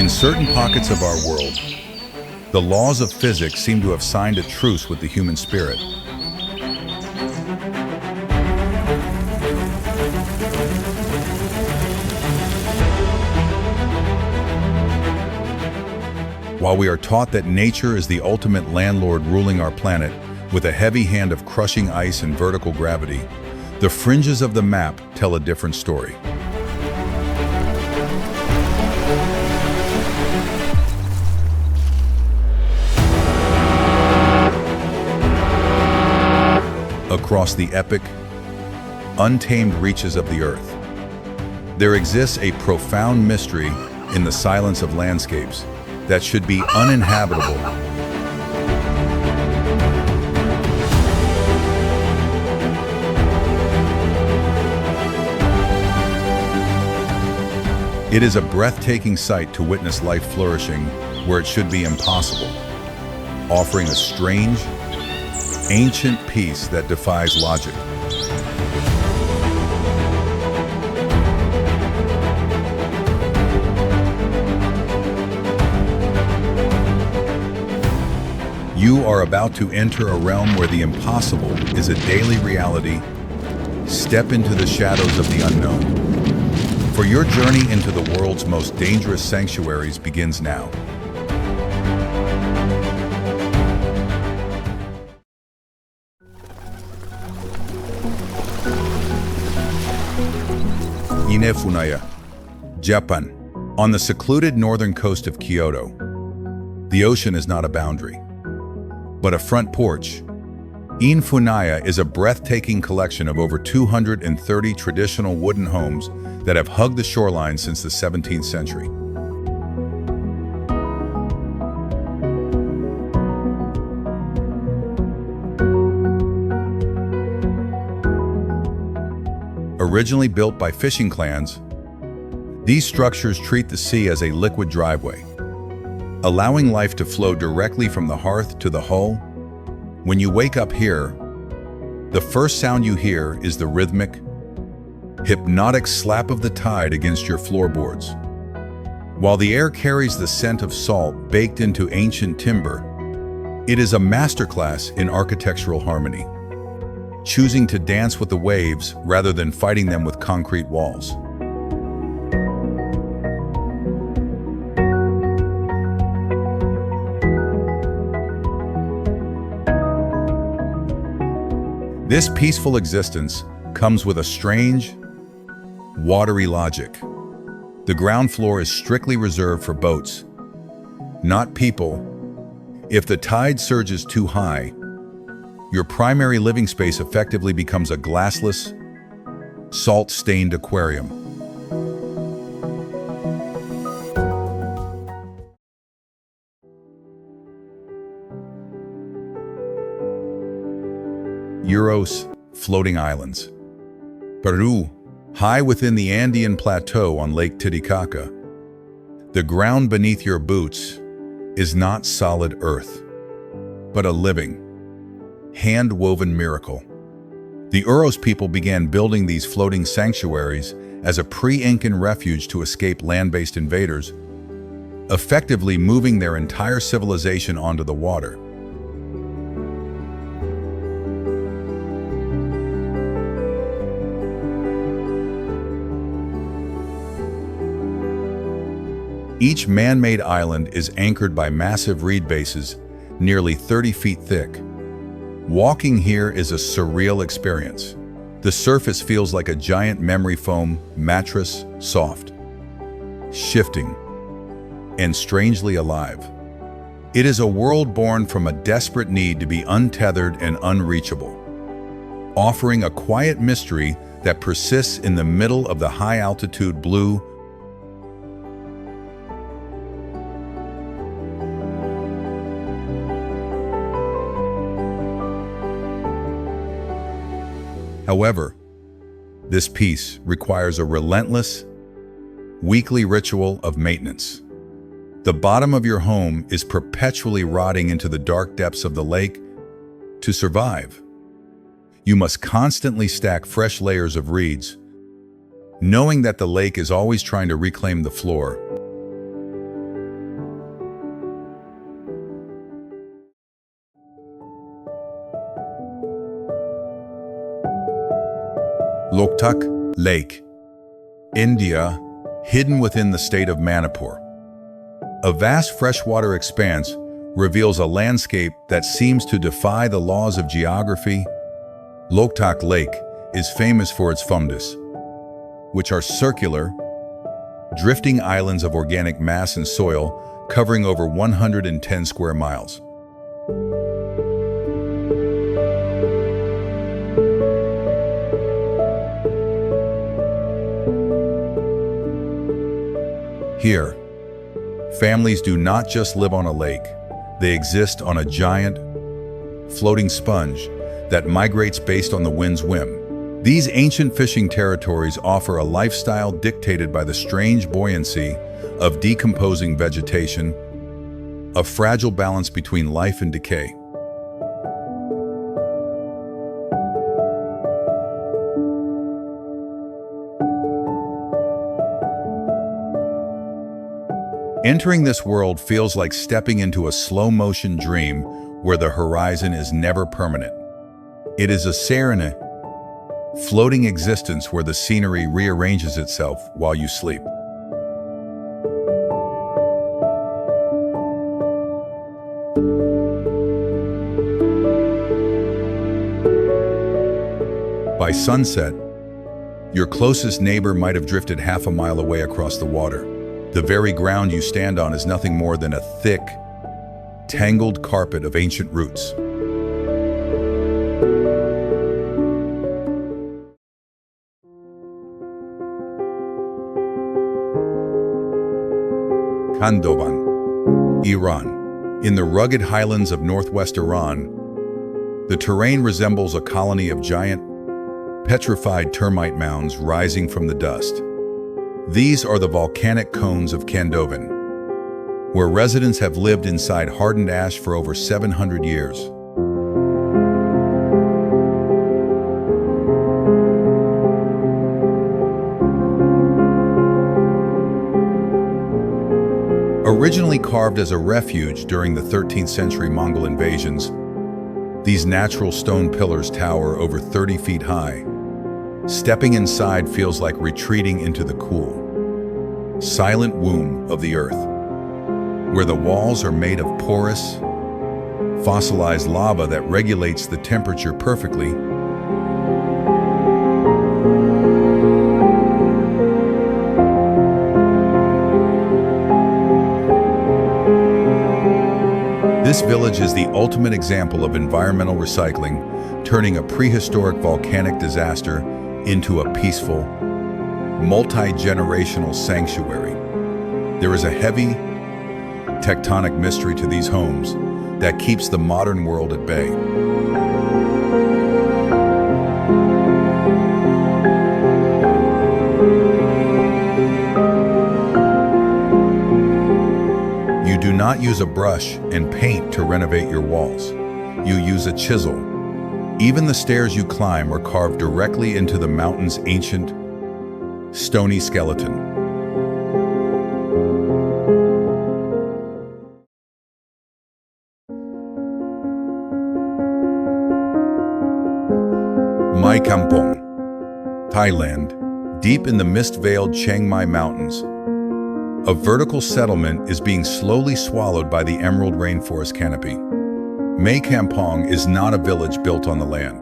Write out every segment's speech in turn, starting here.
In certain pockets of our world, the laws of physics seem to have signed a truce with the human spirit. While we are taught that nature is the ultimate landlord ruling our planet with a heavy hand of crushing ice and vertical gravity, the fringes of the map tell a different story. Across the epic, untamed reaches of the earth, there exists a profound mystery in the silence of landscapes that should be uninhabitable. It is a breathtaking sight to witness life flourishing where it should be impossible, offering a strange, ancient peace that defies logic. You are about to enter a realm where the impossible is a daily reality. Step into the shadows of the unknown. For your journey into the world's most dangerous sanctuaries begins now. Funaya, Japan. On the secluded northern coast of Kyoto, the ocean is not a boundary, but a front porch. Funaya is a breathtaking collection of over 230 traditional wooden homes that have hugged the shoreline since the 17th century. Originally built by fishing clans, these structures treat the sea as a liquid driveway, allowing life to flow directly from the hearth to the hull. When you wake up here, the first sound you hear is the rhythmic, hypnotic slap of the tide against your floorboards. While the air carries the scent of salt baked into ancient timber, it is a masterclass in architectural harmony, choosing to dance with the waves rather than fighting them with concrete walls. This peaceful existence comes with a strange, watery logic. The ground floor is strictly reserved for boats, not people. If the tide surges too high, your primary living space effectively becomes a glassless, salt-stained aquarium. Uros, floating islands. Peru, high within the Andean plateau on Lake Titicaca. The ground beneath your boots is not solid earth, but a living, hand-woven miracle. The Uros people began building these floating sanctuaries as a pre-Incan refuge to escape land-based invaders, effectively moving their entire civilization onto the water. Each man-made island is anchored by massive reed bases, nearly 30 feet thick. Walking here is a surreal experience. The surface feels like a giant memory foam mattress, soft, shifting, and strangely alive. It is a world born from a desperate need to be untethered and unreachable, offering a quiet mystery that persists in the middle of the high-altitude blue. However, this peace requires a relentless, weekly ritual of maintenance. The bottom of your home is perpetually rotting into the dark depths of the lake. To survive, you must constantly stack fresh layers of reeds, knowing that the lake is always trying to reclaim the floor. Loktak Lake, India, hidden within the state of Manipur. A vast freshwater expanse reveals a landscape that seems to defy the laws of geography. Loktak Lake is famous for its fungus, which are circular, drifting islands of organic mass and soil covering over 110 square miles. Here, families do not just live on a lake, they exist on a giant, floating sponge that migrates based on the wind's whim. These ancient fishing territories offer a lifestyle dictated by the strange buoyancy of decomposing vegetation, a fragile balance between life and decay. Entering this world feels like stepping into a slow-motion dream where the horizon is never permanent. It is a serene, floating existence where the scenery rearranges itself while you sleep. By sunset, your closest neighbor might have drifted half a mile away across the water. The very ground you stand on is nothing more than a thick, tangled carpet of ancient roots. Kandovan, Iran. In the rugged highlands of northwest Iran, the terrain resembles a colony of giant, petrified termite mounds rising from the dust. These are the volcanic cones of Kandovan, where residents have lived inside hardened ash for over 700 years. Originally carved as a refuge during the 13th century Mongol invasions, these natural stone pillars tower over 30 feet high. Stepping inside feels like retreating into the cool, silent womb of the earth, where the walls are made of porous, fossilized lava that regulates the temperature perfectly. This village is the ultimate example of environmental recycling, turning a prehistoric volcanic disaster into a peaceful, multi-generational sanctuary. There is a heavy, tectonic mystery to these homes that keeps the modern world at bay. You do not use a brush and paint to renovate your walls. You use a chisel. Even the stairs you climb are carved directly into the mountain's ancient, stony skeleton. Mae Kampong, Thailand, deep in the mist-veiled Chiang Mai Mountains. A vertical settlement is being slowly swallowed by the emerald rainforest canopy. Mae Kampong is not a village built on the land,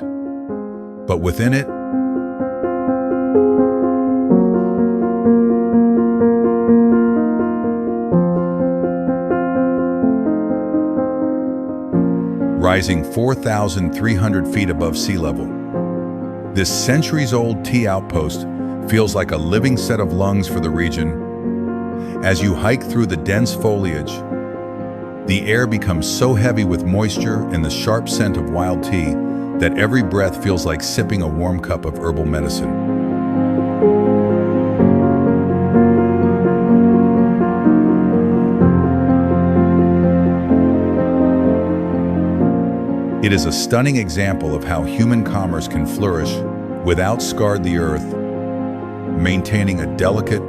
but within it, rising 4,300 feet above sea level. This centuries-old tea outpost feels like a living set of lungs for the region. As you hike through the dense foliage, the air becomes so heavy with moisture and the sharp scent of wild tea that every breath feels like sipping a warm cup of herbal medicine. It is a stunning example of how human commerce can flourish without scarring the earth, maintaining a delicate,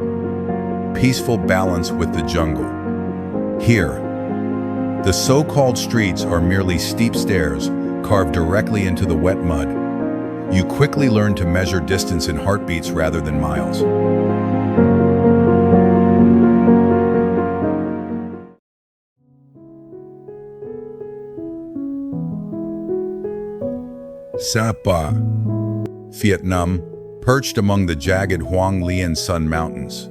peaceful balance with the jungle. Here, the so-called streets are merely steep stairs carved directly into the wet mud, You quickly learn to measure distance in heartbeats rather than miles. Sapa, Vietnam, perched among the jagged Hoang Lien Sun Mountains.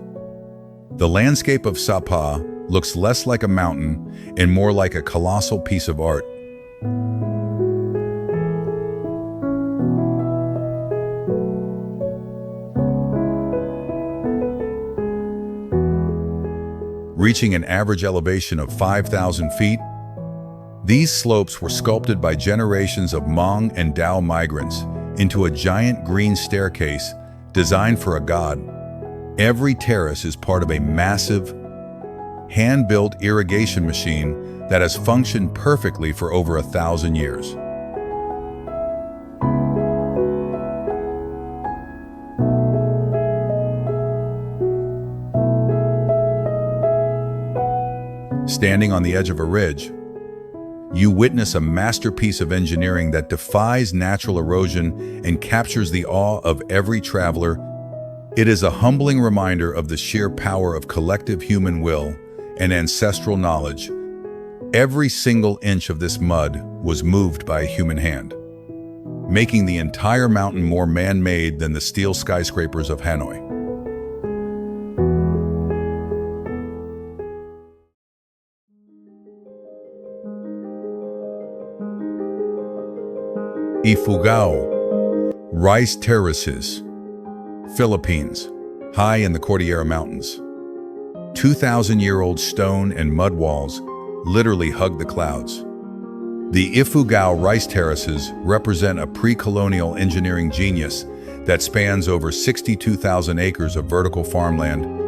The landscape of Sapa looks less like a mountain and more like a colossal piece of art. Reaching an average elevation of 5,000 feet, these slopes were sculpted by generations of Hmong and Dao migrants into a giant green staircase designed for a god. Every terrace is part of a massive, hand-built irrigation machine that has functioned perfectly for over 1,000 years. Standing on the edge of a ridge, you witness a masterpiece of engineering that defies natural erosion and captures the awe of every traveler. It is a humbling reminder of the sheer power of collective human will and ancestral knowledge. Every single inch of this mud was moved by a human hand, making the entire mountain more man-made than the steel skyscrapers of Hanoi. Ifugao, rice terraces, Philippines, high in the Cordillera Mountains. 2,000-year-old stone and mud walls literally hug the clouds. The Ifugao rice terraces represent a pre-colonial engineering genius that spans over 62,000 acres of vertical farmland.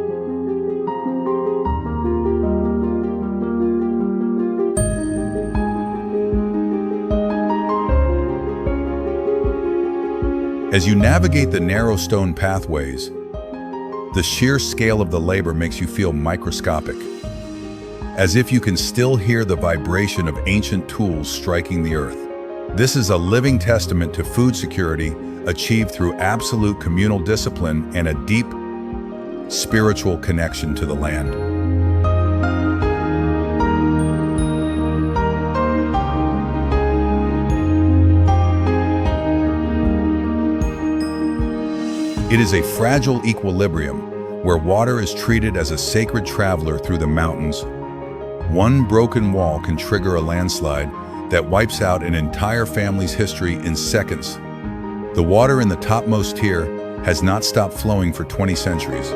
As you navigate the narrow stone pathways, the sheer scale of the labor makes you feel microscopic, as if you can still hear the vibration of ancient tools striking the earth. This is a living testament to food security achieved through absolute communal discipline and a deep spiritual connection to the land. It is a fragile equilibrium where water is treated as a sacred traveler through the mountains. One broken wall can trigger a landslide that wipes out an entire family's history in seconds. The water in the topmost tier has not stopped flowing for 20 centuries.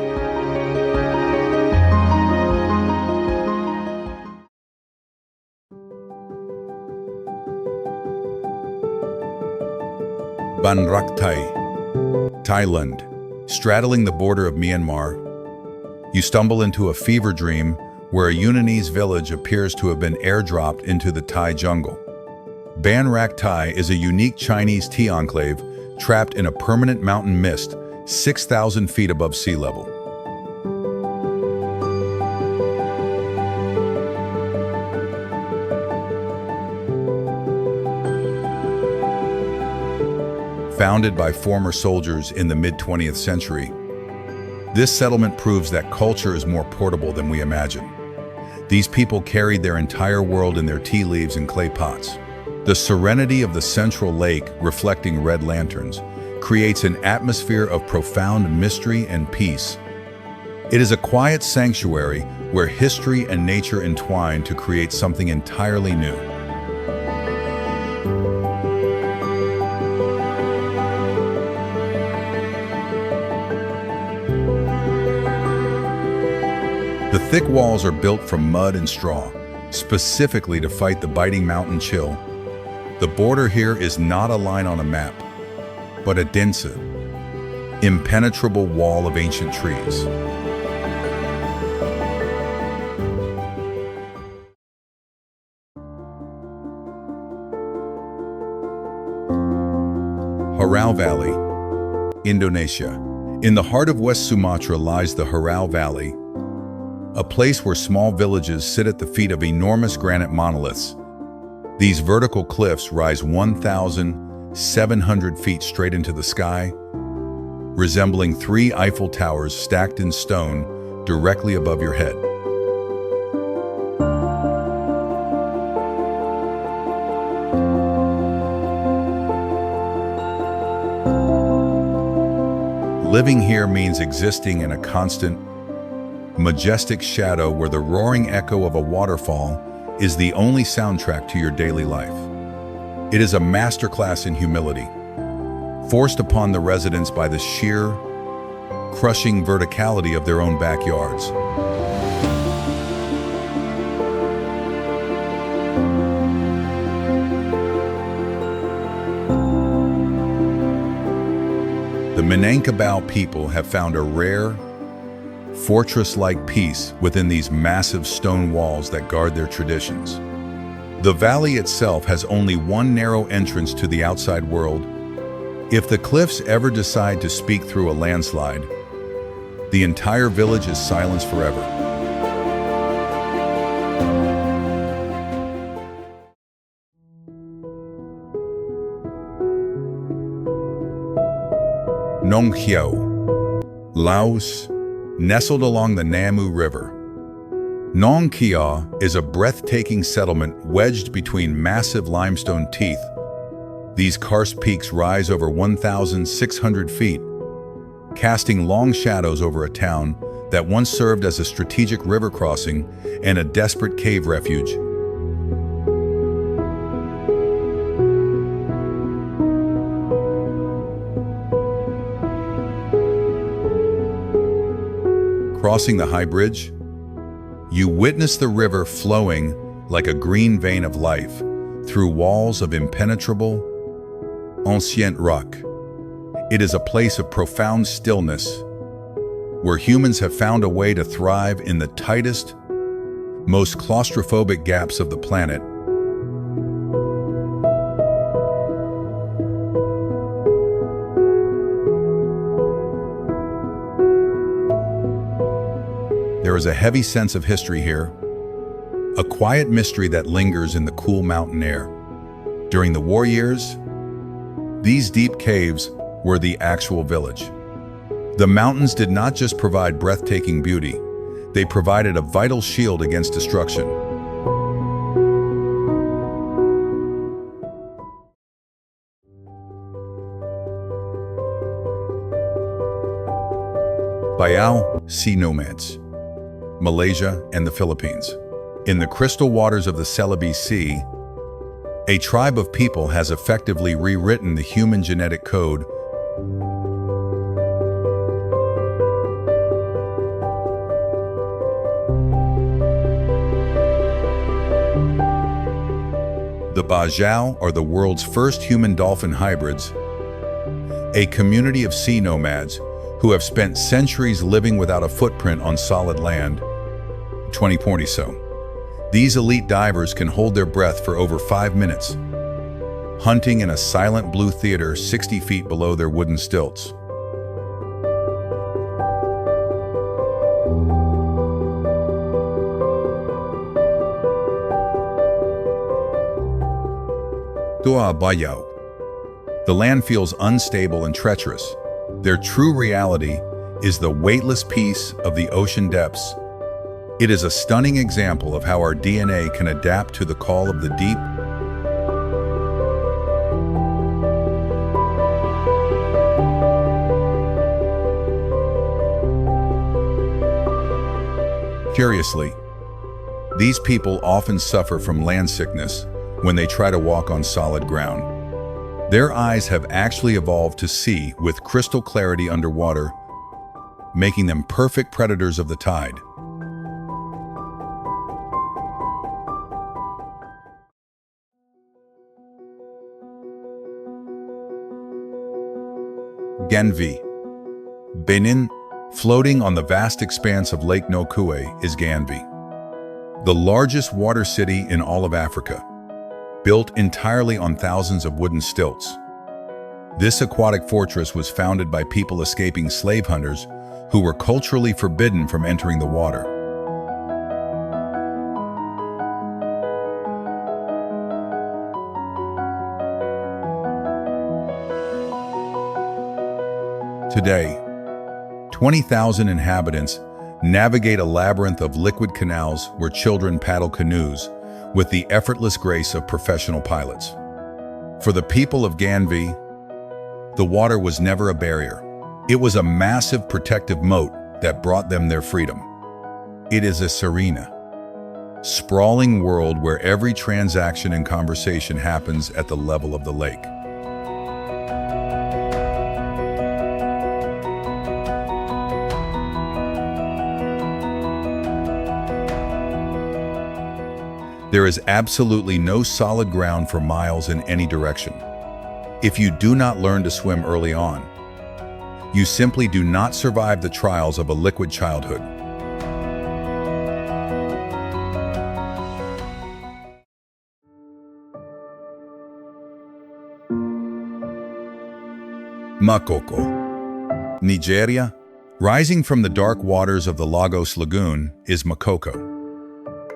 Rak Thai, Thailand. Straddling the border of Myanmar, you stumble into a fever dream where a Unanese village appears to have been airdropped into the Thai jungle. Rak Thai is a unique Chinese tea enclave trapped in a permanent mountain mist 6,000 feet above sea level. Founded by former soldiers in the mid-20th century, this settlement proves that culture is more portable than we imagine. These people carried their entire world in their tea leaves and clay pots. The serenity of the central lake, reflecting red lanterns, creates an atmosphere of profound mystery and peace. It is a quiet sanctuary where history and nature entwine to create something entirely new. The thick walls are built from mud and straw, specifically to fight the biting mountain chill. The border here is not a line on a map, but a dense, impenetrable wall of ancient trees. Harau Valley, Indonesia. In the heart of West Sumatra lies the Harau Valley, a place where small villages sit at the feet of enormous granite monoliths. These vertical cliffs rise 1,000 700 feet straight into the sky, resembling 3 Eiffel Towers stacked in stone directly above your head. Living here means existing in a constant, majestic shadow where the roaring echo of a waterfall is the only soundtrack to your daily life. It is a masterclass in humility, forced upon the residents by the sheer, crushing verticality of their own backyards. The Minangkabau people have found a rare, fortress-like peace within these massive stone walls that guard their traditions. The valley itself has only one narrow entrance to the outside world. If the cliffs ever decide to speak through a landslide, the entire village is silenced forever. Nong, Khiaw, Laos, nestled along the Namu River. Nong Khiaw is a breathtaking settlement wedged between massive limestone teeth. These karst peaks rise over 1,600 feet, casting long shadows over a town that once served as a strategic river crossing and a desperate cave refuge. Crossing the high bridge, you witness the river flowing like a green vein of life through walls of impenetrable, ancient rock. It is a place of profound stillness, where humans have found a way to thrive in the tightest, most claustrophobic gaps of the planet. There is a heavy sense of history here, a quiet mystery that lingers in the cool mountain air. During the war years, these deep caves were the actual village. The mountains did not just provide breathtaking beauty, they provided a vital shield against destruction. Bajau sea nomads, Malaysia and the Philippines. In the crystal waters of the Celebes Sea, a tribe of people has effectively rewritten the human genetic code. The Bajau are the world's first human-dolphin hybrids, a community of sea nomads who have spent centuries living without a footprint on solid land. 2040 so. These elite divers can hold their breath for over 5 minutes, hunting in a silent blue theater 60 feet below their wooden stilts. Dua Bajau. The land feels unstable and treacherous. Their true reality is the weightless peace of the ocean depths. It is a stunning example of how our DNA can adapt to the call of the deep. Curiously, these people often suffer from land sickness when they try to walk on solid ground. Their eyes have actually evolved to see with crystal clarity underwater, making them perfect predators of the tide. Ganvie, Benin, floating on the vast expanse of Lake Nokue is Ganvie, the largest water city in all of Africa, built entirely on thousands of wooden stilts. This aquatic fortress was founded by people escaping slave hunters who were culturally forbidden from entering the water. Today, 20,000 inhabitants navigate a labyrinth of liquid canals where children paddle canoes with the effortless grace of professional pilots. For the people of Ganvie, the water was never a barrier. It was a massive protective moat that brought them their freedom. It is a serene, sprawling world where every transaction and conversation happens at the level of the lake. There is absolutely no solid ground for miles in any direction. If you do not learn to swim early on, you simply do not survive the trials of a liquid childhood. Makoko, Nigeria. Rising from the dark waters of the Lagos Lagoon is Makoko,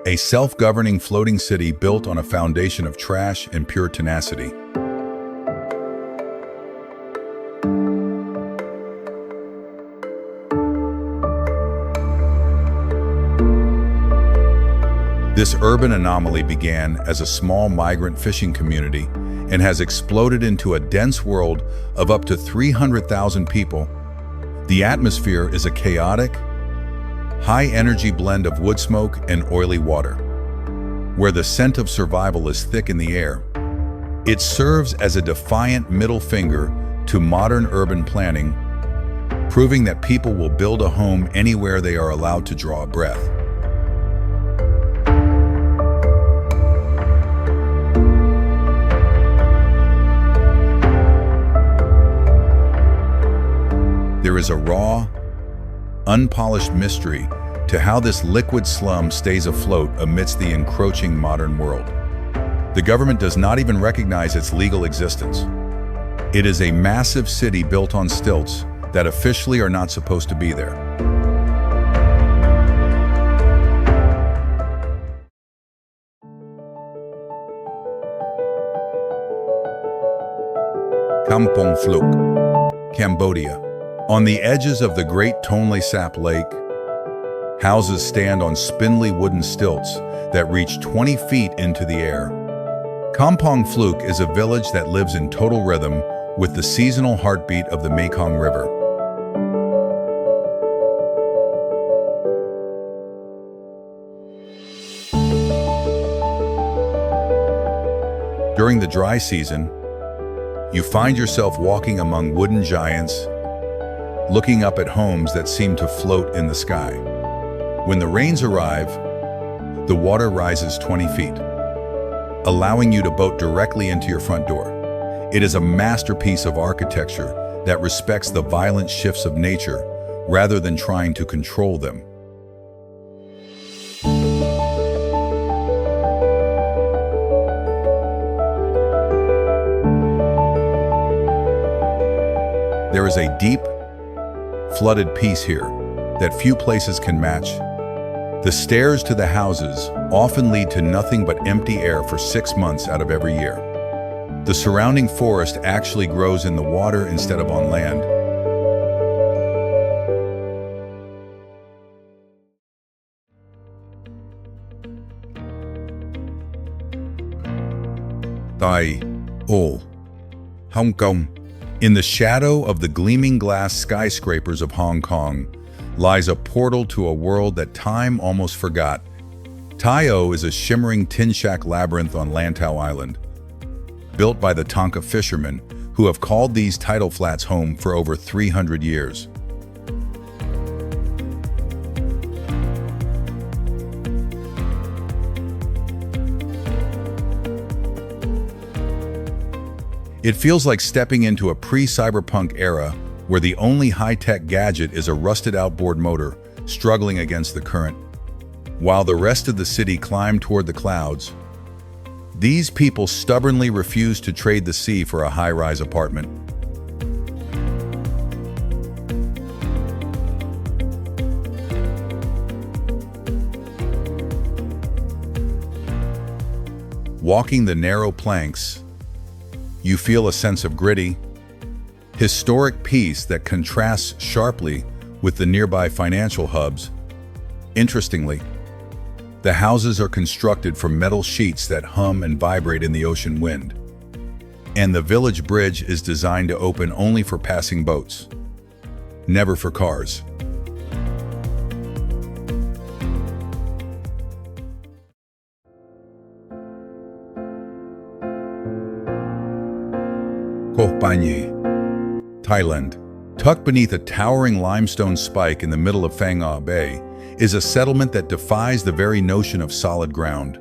a self-governing floating city built on a foundation of trash and pure tenacity. This urban anomaly began as a small migrant fishing community and has exploded into a dense world of up to 300,000 people. The atmosphere is a chaotic, high-energy blend of wood smoke and oily water. Where the scent of survival is thick in the air, it serves as a defiant middle finger to modern urban planning, proving that people will build a home anywhere they are allowed to draw a breath. There is a raw, unpolished mystery to how this liquid slum stays afloat amidst the encroaching modern world. The government does not even recognize its legal existence. It is a massive city built on stilts that officially are not supposed to be there. Kampong Phuoc, Cambodia. On the edges of the Great Tonle Sap Lake, houses stand on spindly wooden stilts that reach 20 feet into the air. Kampong Phuoc is a village that lives in total rhythm with the seasonal heartbeat of the Mae Kampong River. During the dry season, you find yourself walking among wooden giants, looking up at homes that seem to float in the sky. When the rains arrive, the water rises 20 feet, allowing you to boat directly into your front door. It is a masterpiece of architecture that respects the violent shifts of nature rather than trying to control them. There is a deep, flooded peace here that few places can match. The stairs to the houses often lead to nothing but empty air for 6 months out of every year. The surrounding forest actually grows in the water instead of on land. Tai O, Hong Kong. In the shadow of the gleaming glass skyscrapers of Hong Kong lies a portal to a world that time almost forgot. Tai O is a shimmering tin shack labyrinth on Lantau Island, built by the Tonka fishermen who have called these tidal flats home for over 300 years. It feels like stepping into a pre-cyberpunk era where the only high-tech gadget is a rusted outboard motor struggling against the current. While the rest of the city climb toward the clouds, these people stubbornly refuse to trade the sea for a high-rise apartment. Walking the narrow planks, you feel a sense of gritty, Historic peace that contrasts sharply with the nearby financial hubs. Interestingly, the houses are constructed from metal sheets that hum and vibrate in the ocean wind. And the village bridge is designed to open only for passing boats, never for cars. Koh Panyee, Thailand. Tucked beneath a towering limestone spike in the middle of Funaya Bay is a settlement that defies the very notion of solid ground.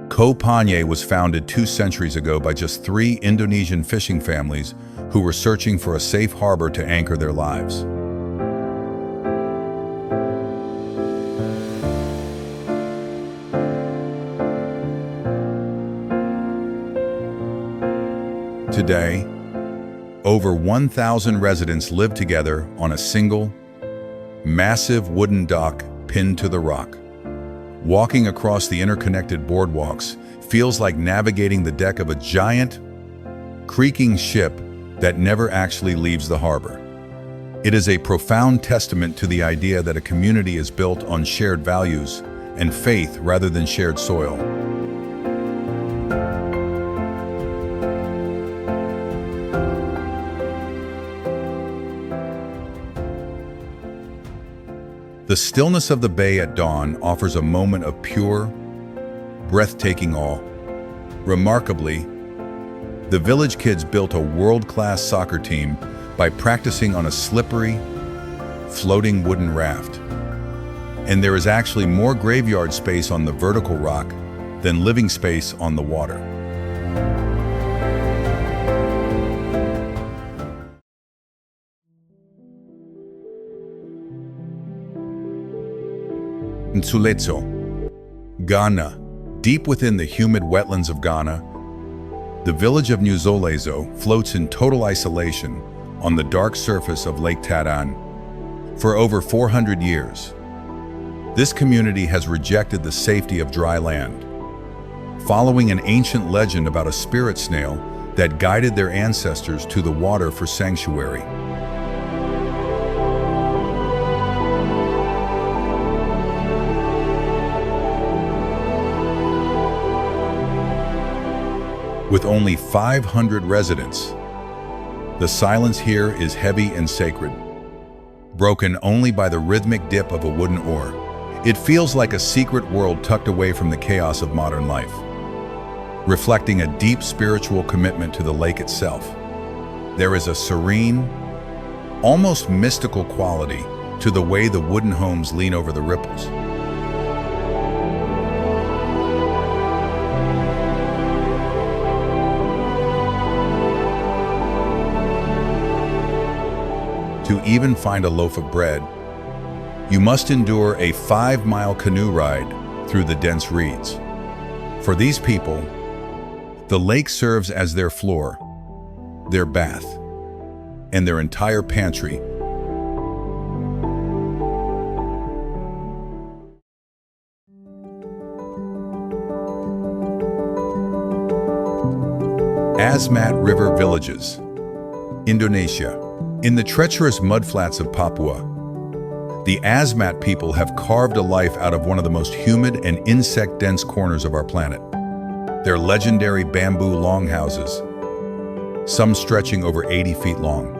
Koh Panyee was founded 2 centuries ago by just 3 Indonesian fishing families who were searching for a safe harbor to anchor their lives. Today, over 1,000 residents live together on a single, massive wooden dock pinned to the rock. Walking across the interconnected boardwalks feels like navigating the deck of a giant, creaking ship that never actually leaves the harbor. It is a profound testament to the idea that a community is built on shared values and faith rather than shared soil. The stillness of the bay at dawn offers a moment of pure, breathtaking awe. Remarkably, the village kids built a world-class soccer team by practicing on a slippery, floating wooden raft. And there is actually more graveyard space on the vertical rock than living space on the water. Nsuletso, Ghana. Deep within the humid wetlands of Ghana, the village of Nsuletso floats in total isolation on the dark surface of Lake Tadan. For over 400 years, this community has rejected the safety of dry land, following an ancient legend about a spirit snail that guided their ancestors to the water for sanctuary. With only 500 residents, the silence here is heavy and sacred, broken only by the rhythmic dip of a wooden oar. It feels like a secret world tucked away from the chaos of modern life, reflecting a deep spiritual commitment to the lake itself. There is a serene, almost mystical quality to the way the wooden homes lean over the ripples. To even find a loaf of bread, you must endure a 5-mile canoe ride through the dense reeds. For these people, the lake serves as their floor, their bath, and their entire pantry. Asmat River Villages, Indonesia. In the treacherous mudflats of Papua, the Asmat people have carved a life out of one of the most humid and insect-dense corners of our planet. Their legendary bamboo longhouses, some stretching over 80 feet long,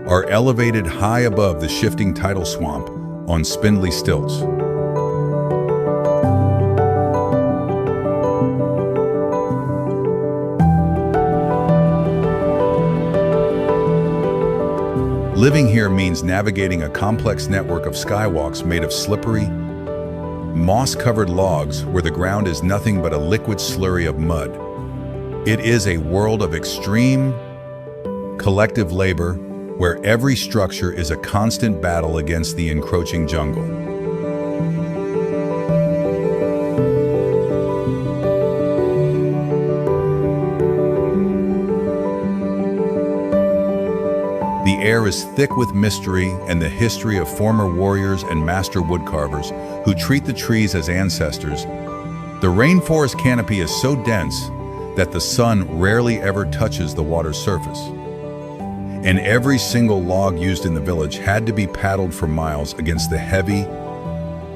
are elevated high above the shifting tidal swamp on spindly stilts. Living here means navigating a complex network of skywalks made of slippery, moss-covered logs where the ground is nothing but a liquid slurry of mud. It is a world of extreme, collective labor where every structure is a constant battle against the encroaching jungle. The air is thick with mystery and the history of former warriors and master woodcarvers who treat the trees as ancestors. The rainforest canopy is so dense that the sun rarely ever touches the water's surface. and every single log used in the village had to be paddled for miles against the heavy,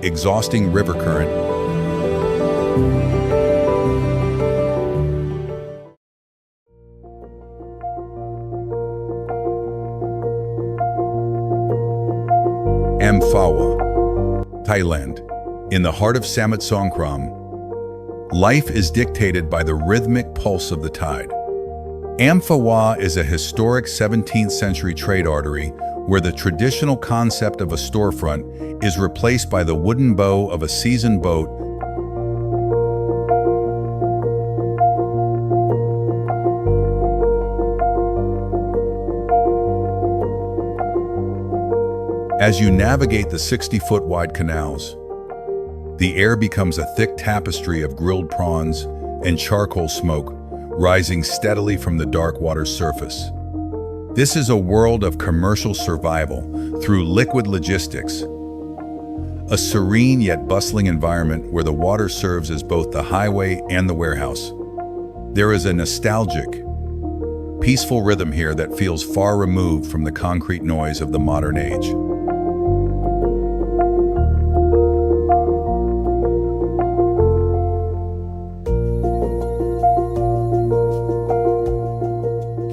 exhausting river current. Amphawa, Thailand. In the heart of Samut Songkram, life is dictated by the rhythmic pulse of the tide. Amphawa is a historic 17th century trade artery where the traditional concept of a storefront is replaced by the wooden bow of a seasoned boat. As you navigate the 60-foot wide canals, the air becomes a thick tapestry of grilled prawns and charcoal smoke rising steadily from the dark water's surface. This is a world of commercial survival through liquid logistics, a serene yet bustling environment where the water serves as both the highway and the warehouse. There is a nostalgic, peaceful rhythm here that feels far removed from the concrete noise of the modern age.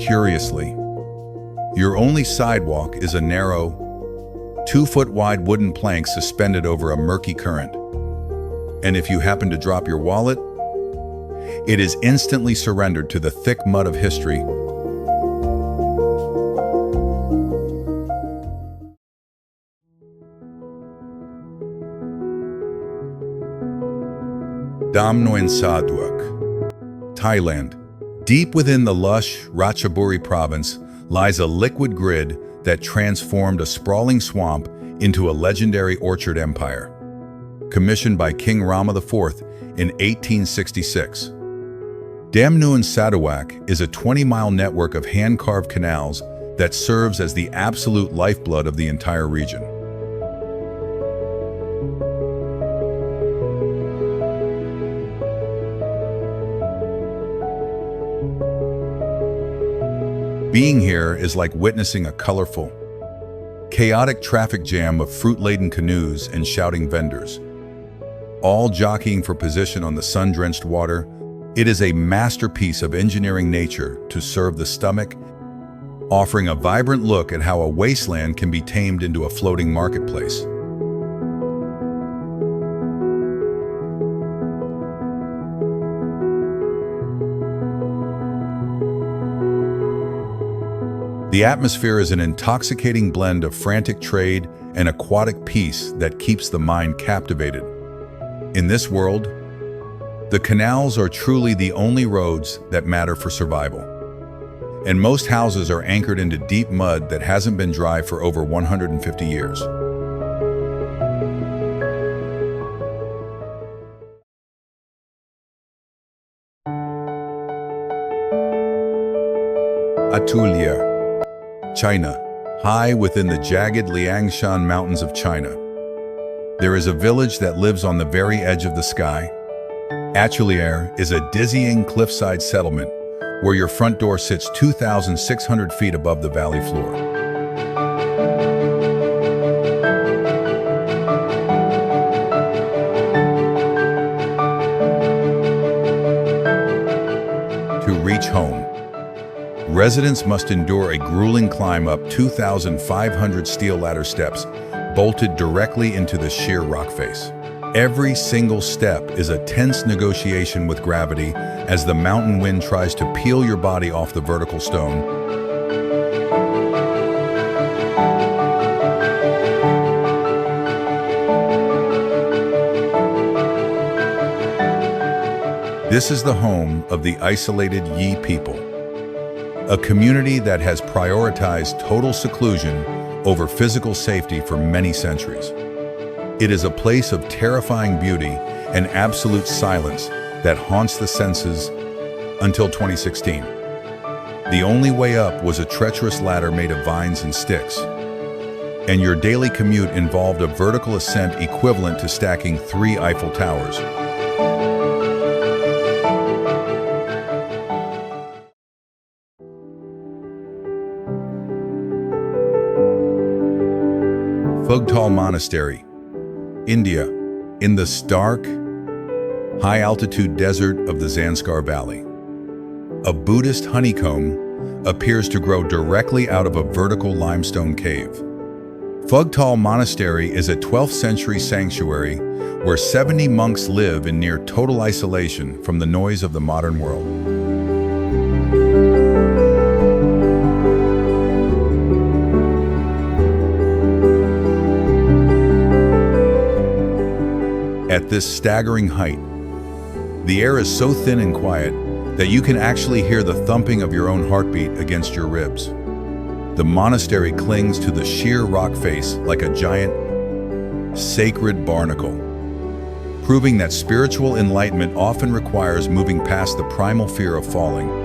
Curiously, your only sidewalk is a narrow, 2-foot wide wooden plank suspended over a murky current. And if you happen to drop your wallet, it is instantly surrendered to the thick mud of history. Dam Noen Saduak, Thailand. Deep within the lush Ratchaburi province lies a liquid grid that transformed a sprawling swamp into a legendary orchard empire. Commissioned by King Rama IV in 1866. Dam Noen Saduak is a 20-mile network of hand-carved canals that serves as the absolute lifeblood of the entire region. Being here is like witnessing a colorful, chaotic traffic jam of fruit-laden canoes and shouting vendors, all jockeying for position on the sun-drenched water. It is a masterpiece of engineering nature to serve the stomach, offering a vibrant look at how a wasteland can be tamed into a floating marketplace. The atmosphere is an intoxicating blend of frantic trade and aquatic peace that keeps the mind captivated. In this world, the canals are truly the only roads that matter for survival. And most houses are anchored into deep mud that hasn't been dry for over 150 years. Atulie'er, China, high within the jagged Liangshan Mountains of China. There is a village that lives on the very edge of the sky. Atulie'er is a dizzying cliffside settlement where your front door sits 2,600 feet above the valley floor. To reach home, residents must endure a grueling climb up 2,500 steel ladder steps, bolted directly into the sheer rock face. Every single step is a tense negotiation with gravity as the mountain wind tries to peel your body off the vertical stone. This is the home of the isolated Yi people, a community that has prioritized total seclusion over physical safety for many centuries. It is a place of terrifying beauty and absolute silence that haunts the senses until 2016. The only way up was a treacherous ladder made of vines and sticks, and your daily commute involved a vertical ascent equivalent to stacking 3 Eiffel Towers. Phugtal Monastery, India, in the stark, high-altitude desert of the Zanskar Valley. A Buddhist honeycomb appears to grow directly out of a vertical limestone cave. Phugtal Monastery is a 12th century sanctuary where 70 monks live in near total isolation from the noise of the modern world. At this staggering height, the air is so thin and quiet that you can actually hear the thumping of your own heartbeat against your ribs. The monastery clings to the sheer rock face like a giant, sacred barnacle, proving that spiritual enlightenment often requires moving past the primal fear of falling.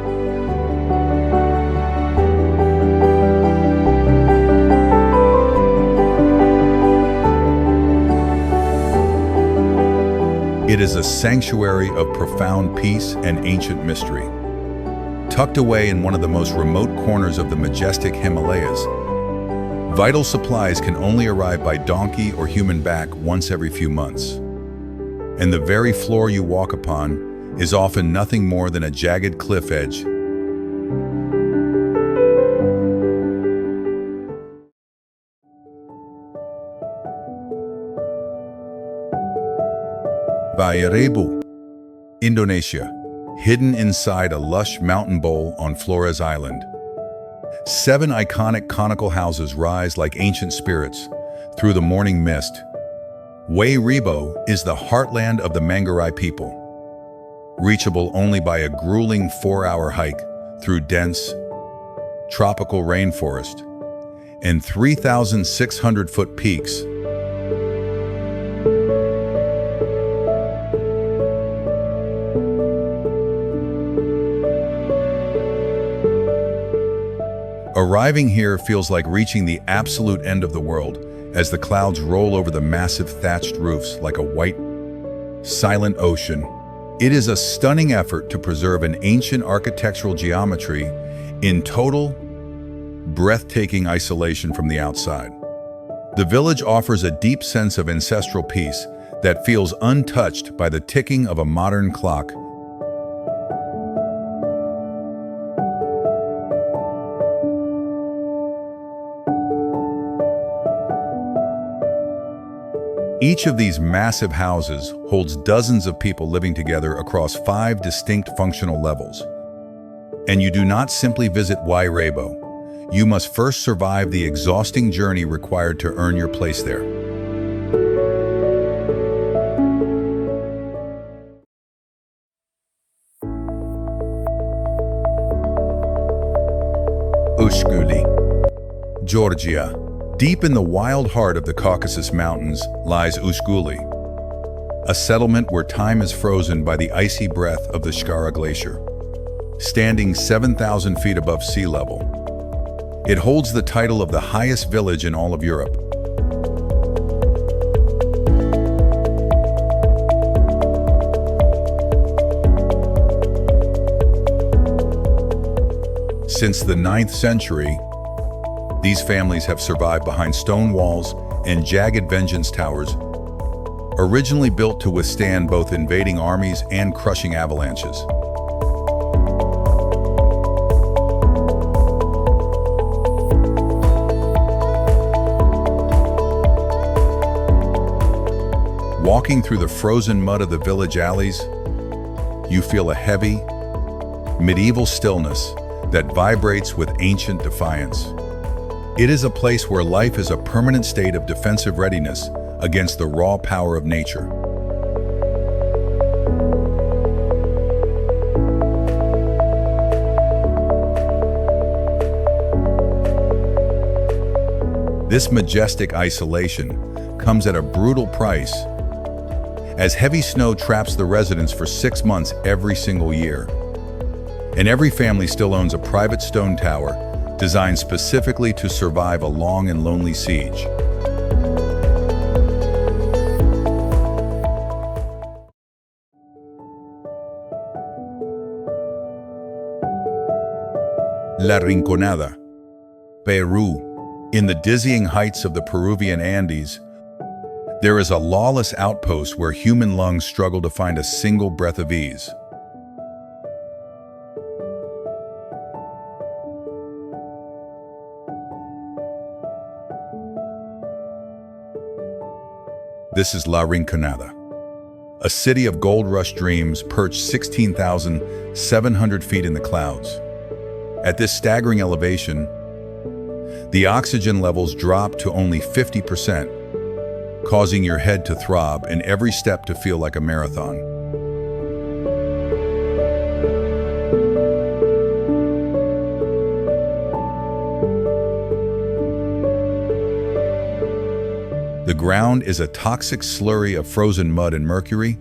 It is a sanctuary of profound peace and ancient mystery. Tucked away in one of the most remote corners of the majestic Himalayas, vital supplies can only arrive by donkey or human back once every few months. And the very floor you walk upon is often nothing more than a jagged cliff edge. Wae Rebo, Indonesia, hidden inside a lush mountain bowl on Flores Island. 7 iconic conical houses rise like ancient spirits through the morning mist. Wae Rebo is the heartland of the Manggarai people, reachable only by a grueling 4-hour hike through dense, tropical rainforest and 3,600-foot peaks. Arriving here feels like reaching the absolute end of the world as the clouds roll over the massive thatched roofs like a white, silent ocean. It is a stunning effort to preserve an ancient architectural geometry in total, breathtaking isolation from the outside. The village offers a deep sense of ancestral peace that feels untouched by the ticking of a modern clock. Each of these massive houses holds dozens of people living together across 5 distinct functional levels. And you do not simply visit Wae Rebo. You must first survive the exhausting journey required to earn your place there. Ushguli, Georgia. Deep in the wild heart of the Caucasus Mountains lies Ushguli, a settlement where time is frozen by the icy breath of the Shkara Glacier. Standing 7,000 feet above sea level, it holds the title of the highest village in all of Europe. Since the 9th century, these families have survived behind stone walls and jagged vengeance towers, originally built to withstand both invading armies and crushing avalanches. Walking through the frozen mud of the village alleys, you feel a heavy, medieval stillness that vibrates with ancient defiance. It is a place where life is a permanent state of defensive readiness against the raw power of nature. This majestic isolation comes at a brutal price, as heavy snow traps the residents for 6 months every single year. And every family still owns a private stone tower designed specifically to survive a long and lonely siege. La Rinconada, Peru, In the dizzying heights of the Peruvian Andes, there is a lawless outpost where human lungs struggle to find a single breath of ease. This is La Rinconada, a city of gold rush dreams perched 16,700 feet in the clouds. At this staggering elevation, the oxygen levels drop to only 50%, causing your head to throb and every step to feel like a marathon. The ground is a toxic slurry of frozen mud and mercury,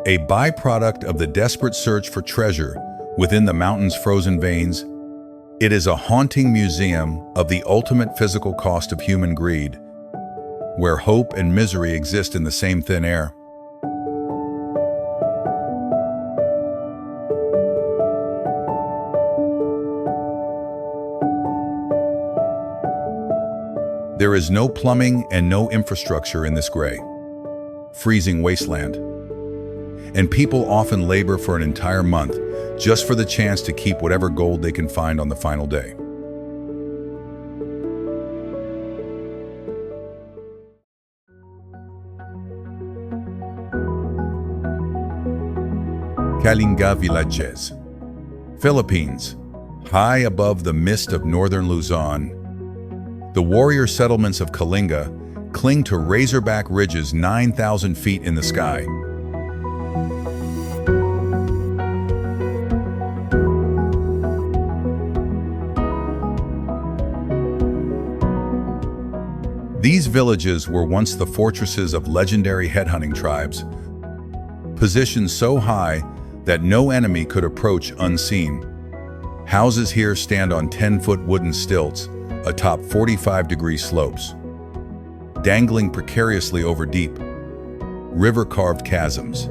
a byproduct of the desperate search for treasure within the mountain's frozen veins. It is a haunting museum of the ultimate physical cost of human greed, where hope and misery exist in the same thin air. There is no plumbing and no infrastructure in this gray, freezing wasteland. And people often labor for an entire month just for the chance to keep whatever gold they can find on the final day. Kalinga Villages, Philippines. High above the mist of northern Luzon, the warrior settlements of Kalinga cling to razorback ridges 9,000 feet in the sky. These villages were once the fortresses of legendary headhunting tribes, positioned so high that no enemy could approach unseen. Houses here stand on 10-foot wooden stilts atop 45-degree slopes, dangling precariously over deep, river-carved chasms.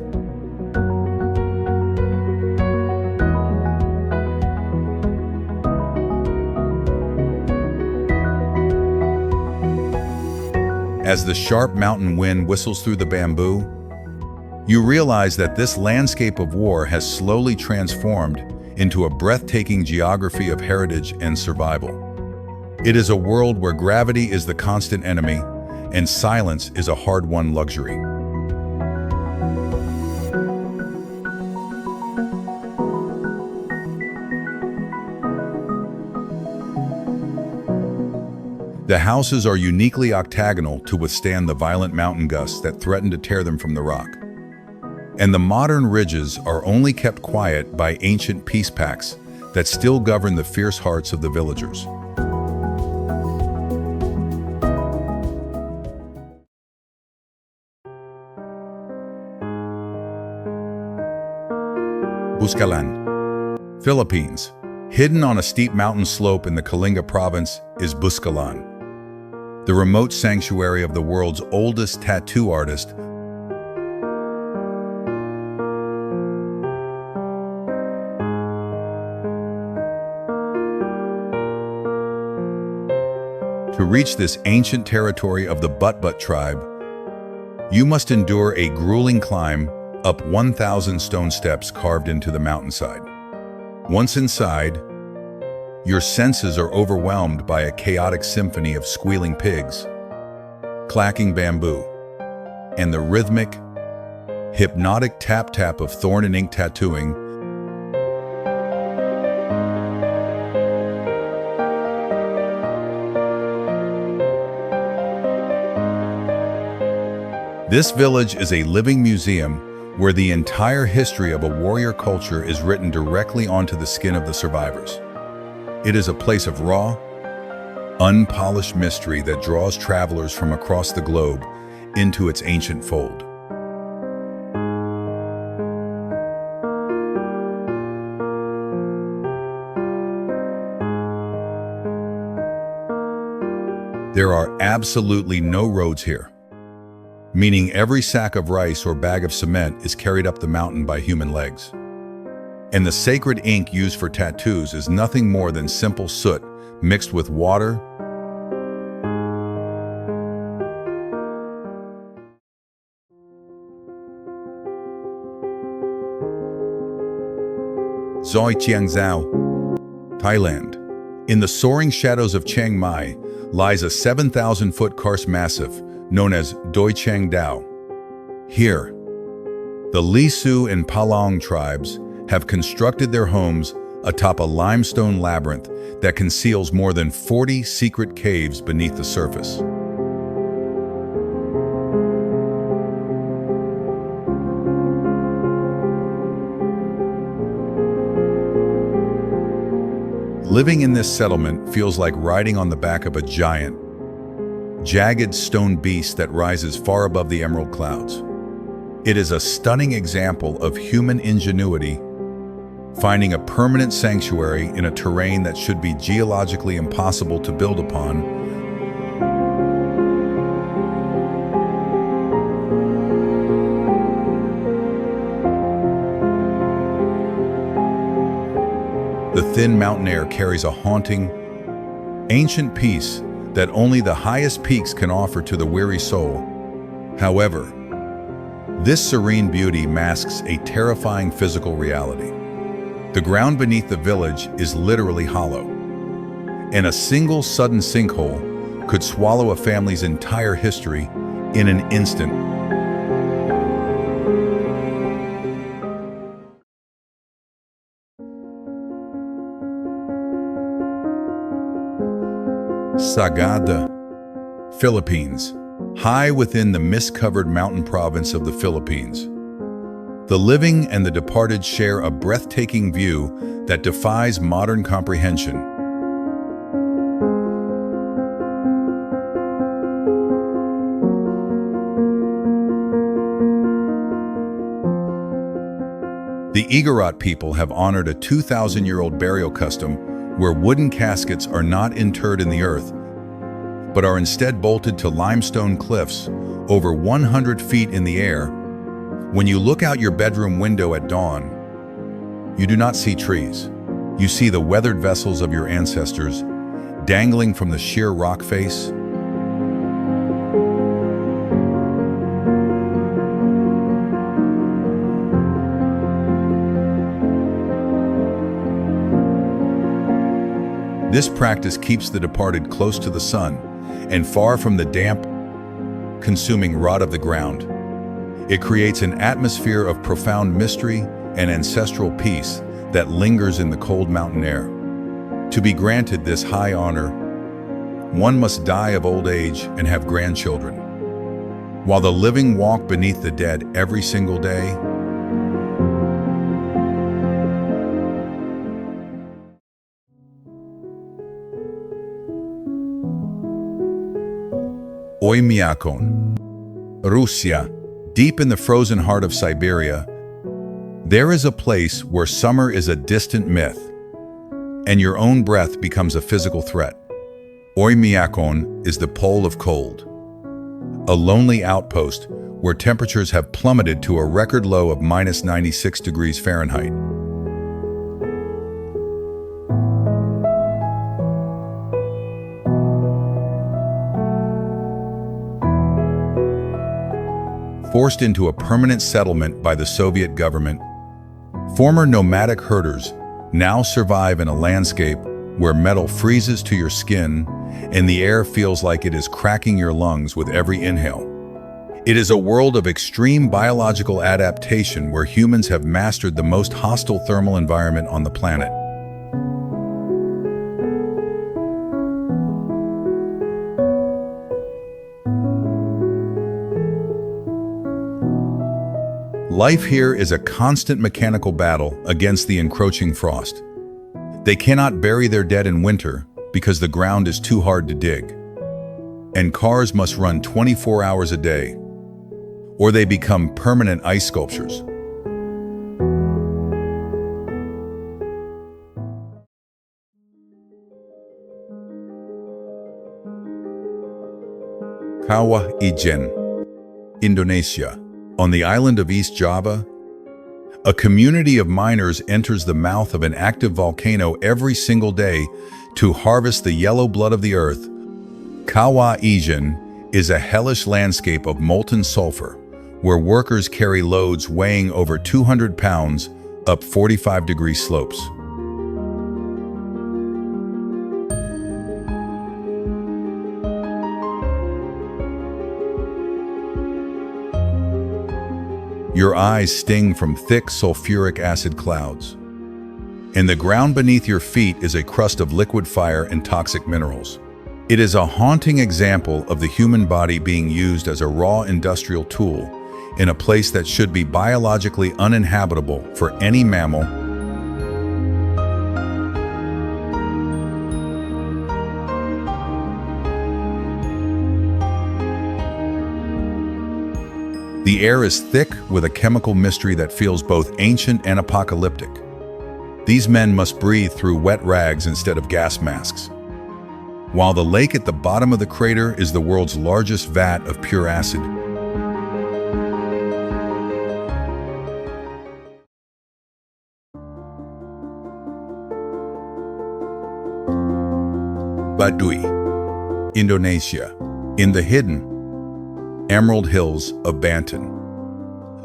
As the sharp mountain wind whistles through the bamboo, you realize that this landscape of war has slowly transformed into a breathtaking geography of heritage and survival. It is a world where gravity is the constant enemy and silence is a hard-won luxury. The houses are uniquely octagonal to withstand the violent mountain gusts that threaten to tear them from the rock. And the modern ridges are only kept quiet by ancient peace pacts that still govern the fierce hearts of the villagers. Buscalan, Philippines. Hidden on a steep mountain slope in the Kalinga province is Buscalan, the remote sanctuary of the world's oldest tattoo artist. To reach this ancient territory of the But tribe, you must endure a grueling climb up 1,000 stone steps carved into the mountainside. Once inside, your senses are overwhelmed by a chaotic symphony of squealing pigs, clacking bamboo, and the rhythmic, hypnotic tap-tap of thorn and ink tattooing. This village is a living museum where the entire history of a warrior culture is written directly onto the skin of the survivors. It is a place of raw, unpolished mystery that draws travelers from across the globe into its ancient fold. There are absolutely no roads here, meaning every sack of rice or bag of cement is carried up the mountain by human legs. And the sacred ink used for tattoos is nothing more than simple soot mixed with water Doi Chiang Dao, Thailand. In the soaring shadows of Chiang Mai lies a 7,000-foot karst massif known as Doi Chiang Dao. Here, the Lisu and Palong tribes have constructed their homes atop a limestone labyrinth that conceals more than 40 secret caves beneath the surface. Living in this settlement feels like riding on the back of a giant, jagged stone beast that rises far above the emerald clouds. It is a stunning example of human ingenuity, finding a permanent sanctuary in a terrain that should be geologically impossible to build upon. The thin mountain air carries a haunting, ancient peace that only the highest peaks can offer to the weary soul. However, this serene beauty masks a terrifying physical reality. The ground beneath the village is literally hollow, and a single sudden sinkhole could swallow a family's entire history in an instant. Sagada, Philippines, high within the mist-covered mountain province of the Philippines. The living and the departed share a breathtaking view that defies modern comprehension. The Igorot people have honored a 2,000-year-old burial custom where wooden caskets are not interred in the earth, but are instead bolted to limestone cliffs over 100 feet in the air. When you look out your bedroom window at dawn, you do not see trees. You see the weathered vessels of your ancestors dangling from the sheer rock face. This practice keeps the departed close to the sun and far from the damp, consuming rot of the ground. It creates an atmosphere of profound mystery and ancestral peace that lingers in the cold mountain air. To be granted this high honor, one must die of old age and have grandchildren, while the living walk beneath the dead every single day. Oymyakon, Russia, deep in the frozen heart of Siberia, there is a place where summer is a distant myth, and your own breath becomes a physical threat. Oymyakon is the pole of cold, a lonely outpost where temperatures have plummeted to a record low of -96 degrees Fahrenheit. Forced into a permanent settlement by the Soviet government, former nomadic herders now survive in a landscape where metal freezes to your skin and the air feels like it is cracking your lungs with every inhale. It is a world of extreme biological adaptation where humans have mastered the most hostile thermal environment on the planet. Life here is a constant mechanical battle against the encroaching frost. They cannot bury their dead in winter because the ground is too hard to dig. And cars must run 24 hours a day, or they become permanent ice sculptures. Kawah Ijen, Indonesia. On the island of East Java, a community of miners enters the mouth of an active volcano every single day to harvest the yellow blood of the earth. Kawah Ijen is a hellish landscape of molten sulfur, where workers carry loads weighing over 200 pounds up 45-degree slopes. Your eyes sting from thick sulfuric acid clouds. And the ground beneath your feet is a crust of liquid fire and toxic minerals. It is a haunting example of the human body being used as a raw industrial tool in a place that should be biologically uninhabitable for any mammal. The air is thick with a chemical mystery that feels both ancient and apocalyptic. These men must breathe through wet rags instead of gas masks. While the lake at the bottom of the crater is the world's largest vat of pure acid. Baduy, Indonesia, in the hidden Emerald Hills of Banten.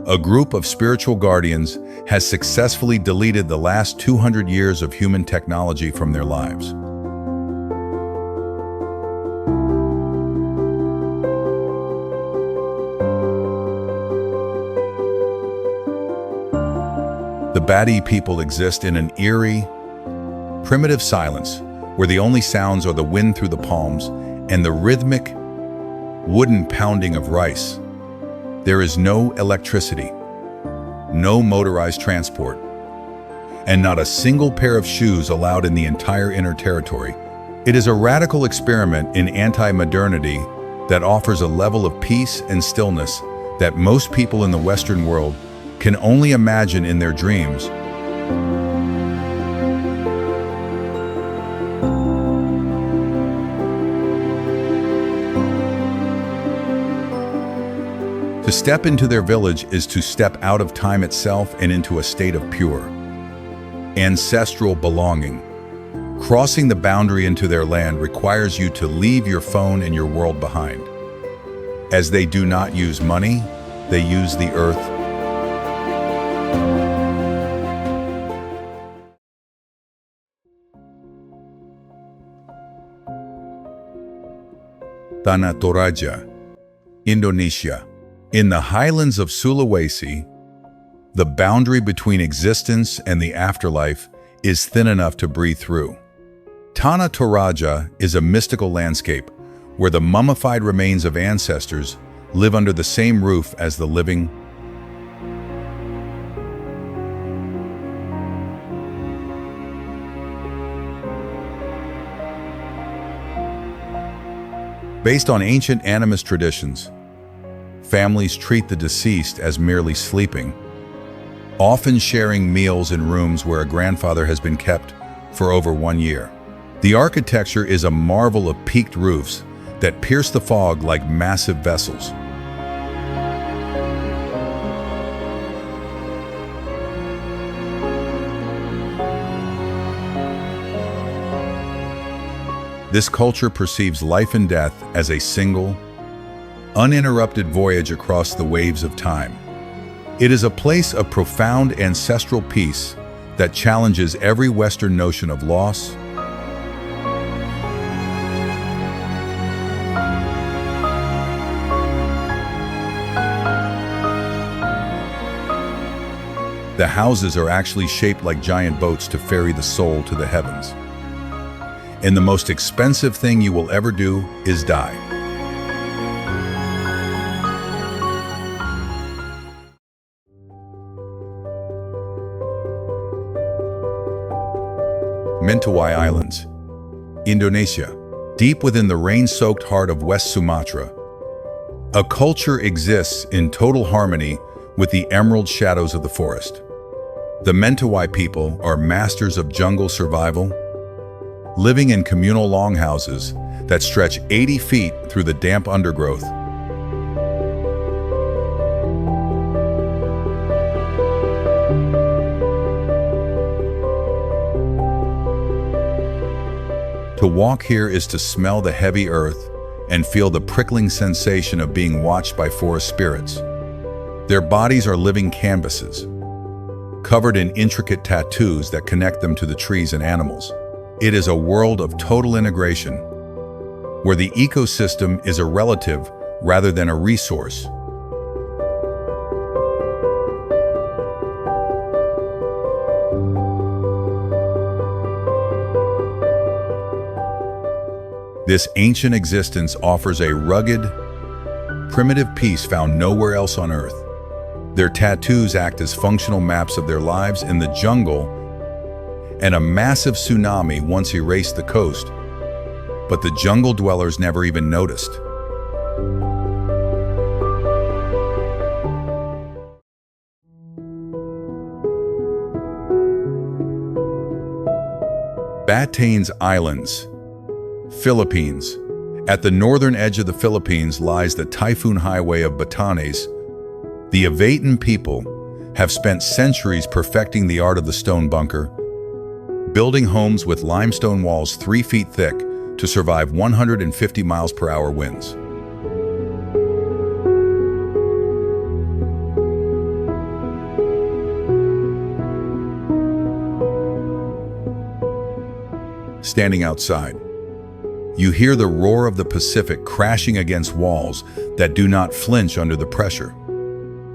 A group of spiritual guardians has successfully deleted the last 200 years of human technology from their lives. The Baduy people exist in an eerie, primitive silence where the only sounds are the wind through the palms and the rhythmic, wooden pounding of rice. There is no electricity, no motorized transport, and not a single pair of shoes allowed in the entire inner territory. It is a radical experiment in anti-modernity that offers a level of peace and stillness that most people in the Western world can only imagine in their dreams. To step into their village is to step out of time itself and into a state of pure, ancestral belonging. Crossing the boundary into their land requires you to leave your phone and your world behind. As they do not use money, they use the earth. Tanah Toraja, Indonesia. In the highlands of Sulawesi, the boundary between existence and the afterlife is thin enough to breathe through. Tanah Toraja is a mystical landscape where the mummified remains of ancestors live under the same roof as the living. Based on ancient animist traditions, families treat the deceased as merely sleeping, often sharing meals in rooms where a grandfather has been kept for over 1 year. The architecture is a marvel of peaked roofs that pierce the fog like massive vessels. This culture perceives life and death as a single, uninterrupted voyage across the waves of time. It is a place of profound ancestral peace that challenges every Western notion of loss, The houses are actually shaped like giant boats to ferry the soul to the heavens. And the most expensive thing you will ever do is die. Mentawai Islands, Indonesia, deep within the rain-soaked heart of West Sumatra. A culture exists in total harmony with the emerald shadows of the forest. The Mentawai people are masters of jungle survival, living in communal longhouses that stretch 80 feet through the damp undergrowth. To walk here is to smell the heavy earth and feel the prickling sensation of being watched by forest spirits. Their bodies are living canvases, covered in intricate tattoos that connect them to the trees and animals. It is a world of total integration, where the ecosystem is a relative rather than a resource. This ancient existence offers a rugged, primitive peace found nowhere else on Earth. Their tattoos act as functional maps of their lives in the jungle, and a massive tsunami once erased the coast, but the jungle dwellers never even noticed. Batanes Islands, Philippines. At the northern edge of the Philippines lies the Typhoon Highway of Batanes. The Avatan people have spent centuries perfecting the art of the stone bunker, building homes with limestone walls 3 feet thick to survive 150 miles per hour winds. Standing outside, you hear the roar of the Pacific crashing against walls that do not flinch under the pressure.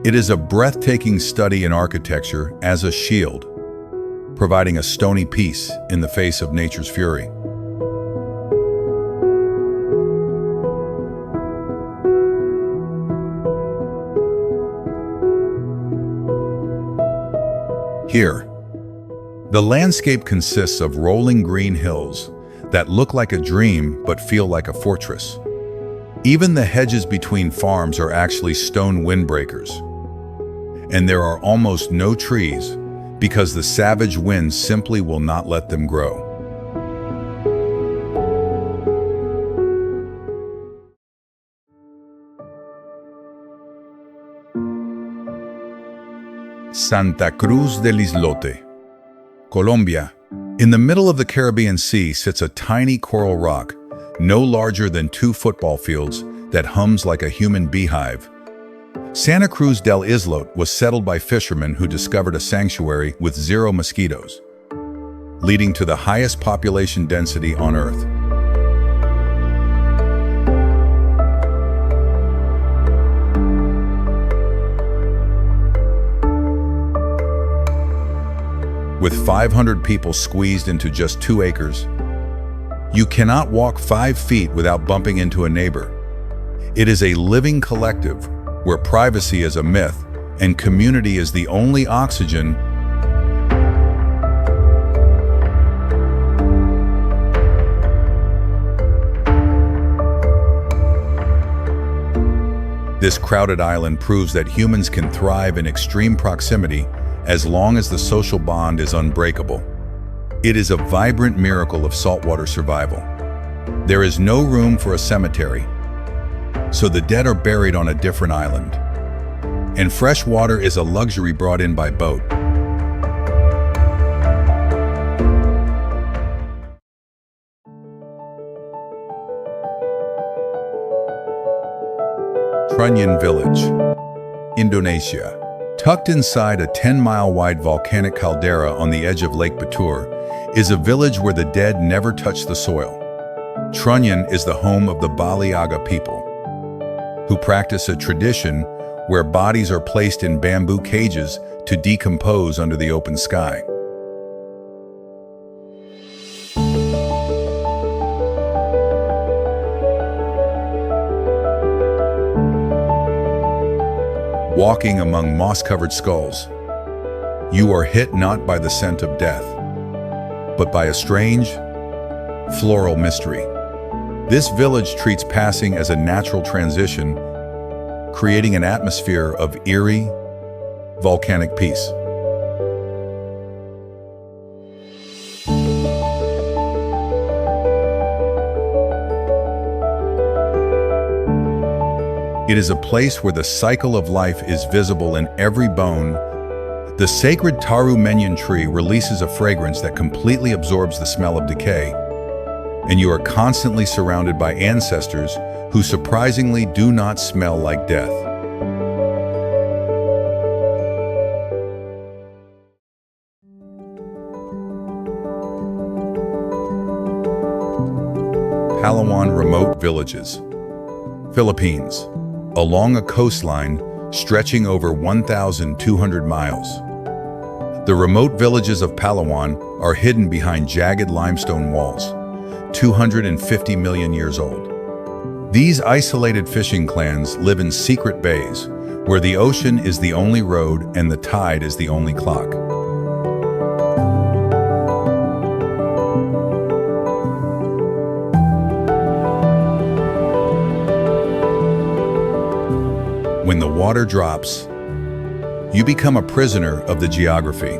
It is a breathtaking study in architecture as a shield, providing a stony peace in the face of nature's fury. Here, the landscape consists of rolling green hills that look like a dream but feel like a fortress. Even the hedges between farms are actually stone windbreakers. And there are almost no trees because the savage winds simply will not let them grow. Santa Cruz del Islote, Colombia. In the middle of the Caribbean Sea sits a tiny coral rock, no larger than 2 football fields, that hums like a human beehive. Santa Cruz del Islote was settled by fishermen who discovered a sanctuary with 0 mosquitoes, leading to the highest population density on Earth. With 500 people squeezed into just 2 acres, you cannot walk 5 feet without bumping into a neighbor. It is a living collective where privacy is a myth and community is the only oxygen. This crowded island proves that humans can thrive in extreme proximity as long as the social bond is unbreakable. It is a vibrant miracle of saltwater survival. There is no room for a cemetery, so the dead are buried on a different island. And fresh water is a luxury brought in by boat. Trunyan Village, Indonesia. Tucked inside a 10-mile-wide volcanic caldera on the edge of Lake Batur is a village where the dead never touch the soil. Trunyan is the home of the Baliaga people, who practice a tradition where bodies are placed in bamboo cages to decompose under the open sky. Walking among moss-covered skulls, you are hit not by the scent of death, but by a strange, floral mystery. This village treats passing as a natural transition, creating an atmosphere of eerie, volcanic peace. It is a place where the cycle of life is visible in every bone. The sacred Taru Menyan tree releases a fragrance that completely absorbs the smell of decay, and you are constantly surrounded by ancestors who surprisingly do not smell like death. Palawan remote villages. Philippines, along a coastline stretching over 1,200 miles. The remote villages of Palawan are hidden behind jagged limestone walls, 250 million years old. These isolated fishing clans live in secret bays, where the ocean is the only road and the tide is the only clock. When the water drops, you become a prisoner of the geography,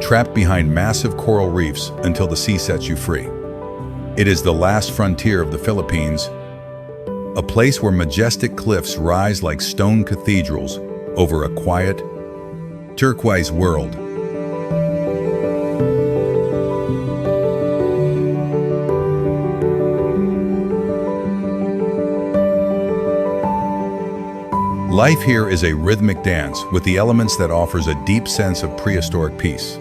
trapped behind massive coral reefs until the sea sets you free. It is the last frontier of the Philippines, a place where majestic cliffs rise like stone cathedrals over a quiet, turquoise world. Life here is a rhythmic dance with the elements that offers a deep sense of prehistoric peace.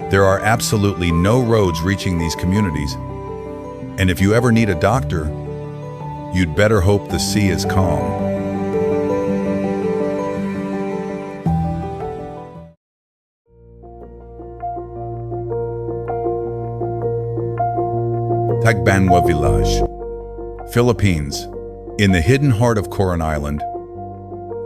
There are absolutely no roads reaching these communities, and if you ever need a doctor, you'd better hope the sea is calm. Tagbanwa Village, Philippines. In the hidden heart of Coron Island,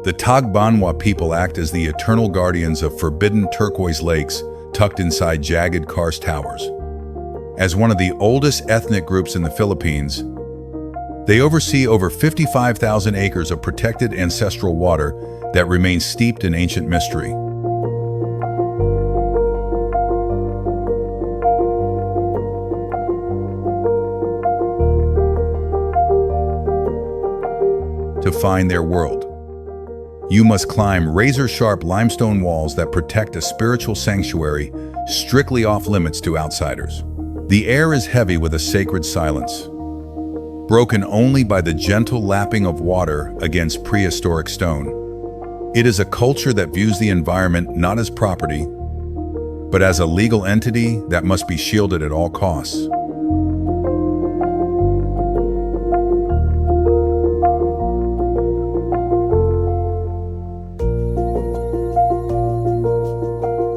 the Tagbanwa people act as the eternal guardians of forbidden turquoise lakes tucked inside jagged karst towers. As one of the oldest ethnic groups in the Philippines, they oversee over 55,000 acres of protected ancestral water that remain steeped in ancient mystery. To find their world, you must climb razor-sharp limestone walls that protect a spiritual sanctuary strictly off-limits to outsiders. The air is heavy with a sacred silence, broken only by the gentle lapping of water against prehistoric stone. It is a culture that views the environment not as property, but as a legal entity that must be shielded at all costs.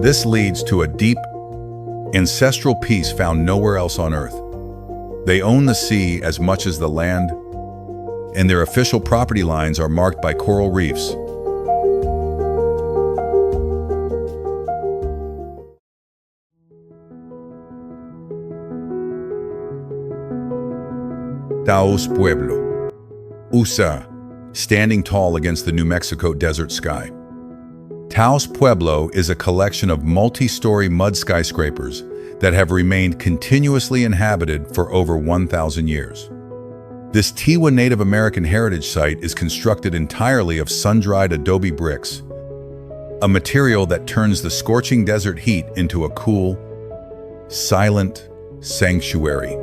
This leads to a deep, ancestral peace found nowhere else on Earth. They own the sea as much as the land, and their official property lines are marked by coral reefs. Taos Pueblo, USA, standing tall against the New Mexico desert sky. Taos Pueblo is a collection of multi-story mud skyscrapers that have remained continuously inhabited for over 1,000 years. This Tiwa Native American heritage site is constructed entirely of sun-dried adobe bricks, a material that turns the scorching desert heat into a cool, silent sanctuary.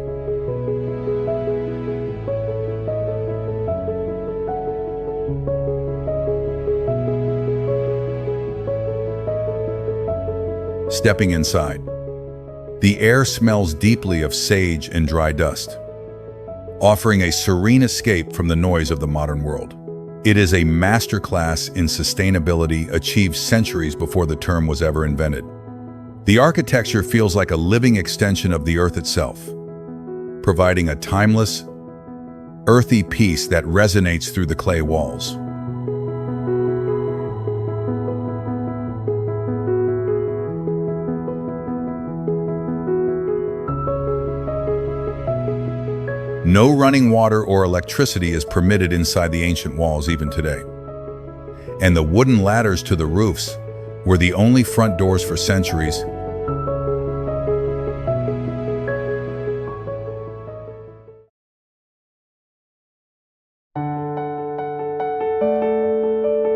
Stepping inside, the air smells deeply of sage and dry dust, offering a serene escape from the noise of the modern world. It is a masterclass in sustainability achieved centuries before the term was ever invented. The architecture feels like a living extension of the earth itself, providing a timeless, earthy peace that resonates through the clay walls. No running water or electricity is permitted inside the ancient walls even today. And the wooden ladders to the roofs were the only front doors for centuries.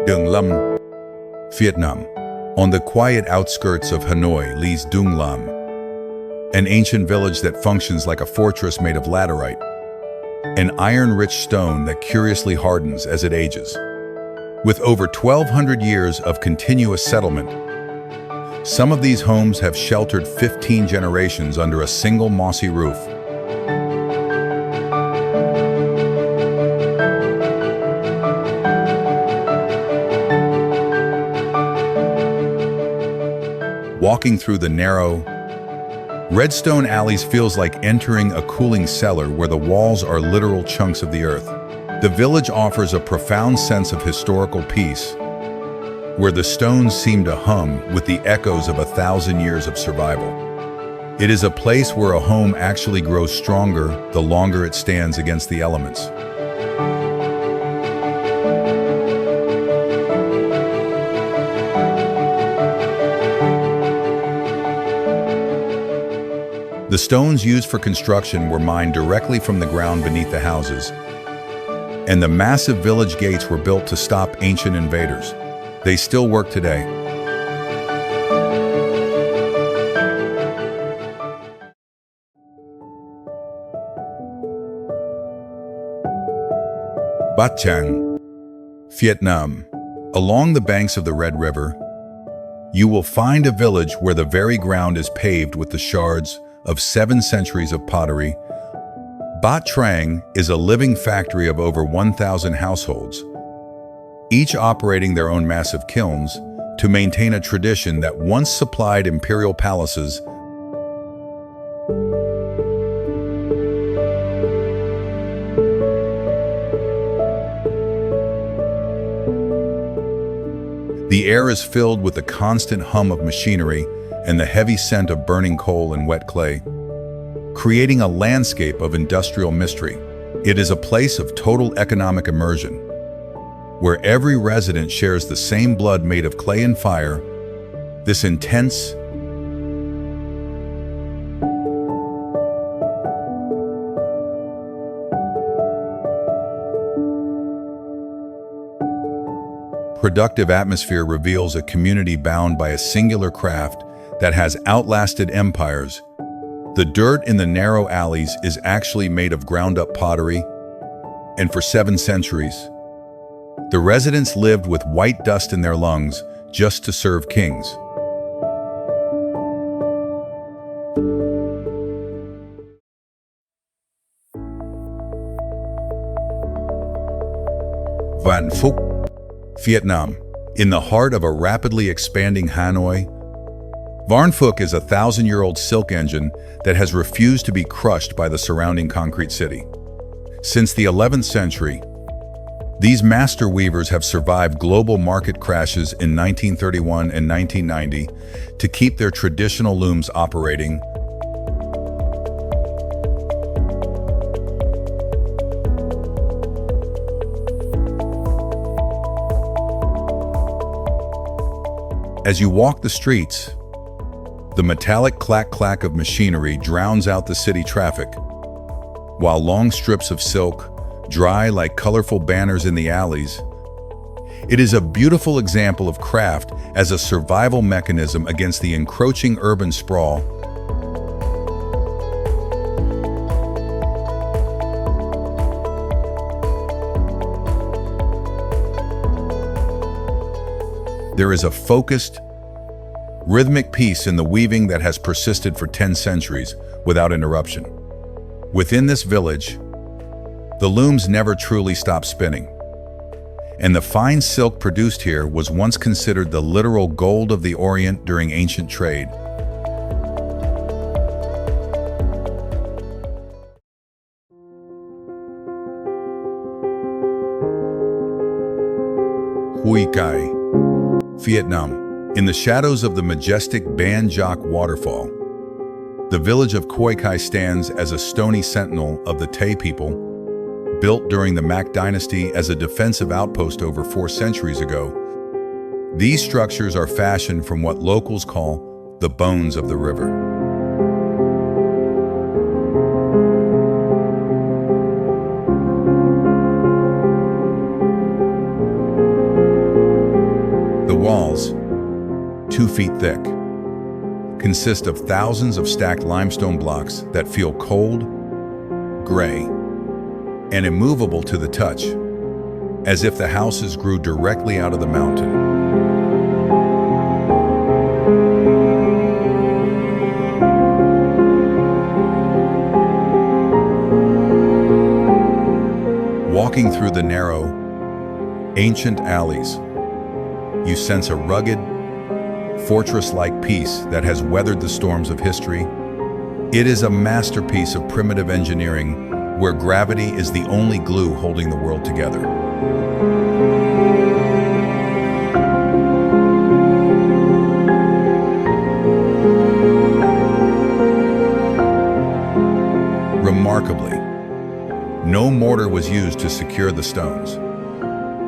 Duong Lam, Vietnam. On the quiet outskirts of Hanoi lies Duong Lam, an ancient village that functions like a fortress made of laterite, an iron-rich stone that curiously hardens as it ages. With over 1,200 years of continuous settlement, some of these homes have sheltered 15 generations under a single mossy roof. Walking through the narrow, redstone alleys feels like entering a cooling cellar where the walls are literal chunks of the earth. The village offers a profound sense of historical peace, where the stones seem to hum with the echoes of 1,000 years of survival. It is a place where a home actually grows stronger the longer it stands against the elements. The stones used for construction were mined directly from the ground beneath the houses, and the massive village gates were built to stop ancient invaders. They still work today. Bajau, Vietnam. Along the banks of the Red River, you will find a village where the very ground is paved with the shards of 7 centuries of pottery. Bat Trang is a living factory of over 1,000 households, each operating their own massive kilns to maintain a tradition that once supplied imperial palaces. The air is filled with the constant hum of machinery and the heavy scent of burning coal and wet clay, creating a landscape of industrial mystery. It is a place of total economic immersion, where every resident shares the same blood made of clay and fire. This intense, productive atmosphere reveals a community bound by a singular craft that has outlasted empires. The dirt in the narrow alleys is actually made of ground-up pottery, and for 7 centuries, the residents lived with white dust in their lungs just to serve kings. Vạn Phúc, Vietnam. In the heart of a rapidly expanding Hanoi, Vạn Phúc is a 1,000-year-old silk engine that has refused to be crushed by the surrounding concrete city. Since the 11th century, these master weavers have survived global market crashes in 1931 and 1990 to keep their traditional looms operating. As you walk the streets, the metallic clack-clack of machinery drowns out the city traffic, while long strips of silk dry like colorful banners in the alleys. It is a beautiful example of craft as a survival mechanism against the encroaching urban sprawl. There is a focused, rhythmic piece in the weaving that has persisted for 10 centuries without interruption. Within this village, the looms never truly stop spinning, and the fine silk produced here was once considered the literal gold of the Orient during ancient trade. Huoi Kai, Vietnam. In the shadows of the majestic Ban Joc waterfall, the village of Huoi Kai stands as a stony sentinel of the Tai people, built during the Mac dynasty as a defensive outpost over 4 centuries ago. These structures are fashioned from what locals call the bones of the river. The walls, 2 feet thick, consist of thousands of stacked limestone blocks that feel cold, gray, and immovable to the touch, as if the houses grew directly out of the mountain. Walking through the narrow, ancient alleys, you sense a rugged, fortress-like peace that has weathered the storms of history. It is a masterpiece of primitive engineering where gravity is the only glue holding the world together. Remarkably, no mortar was used to secure the stones,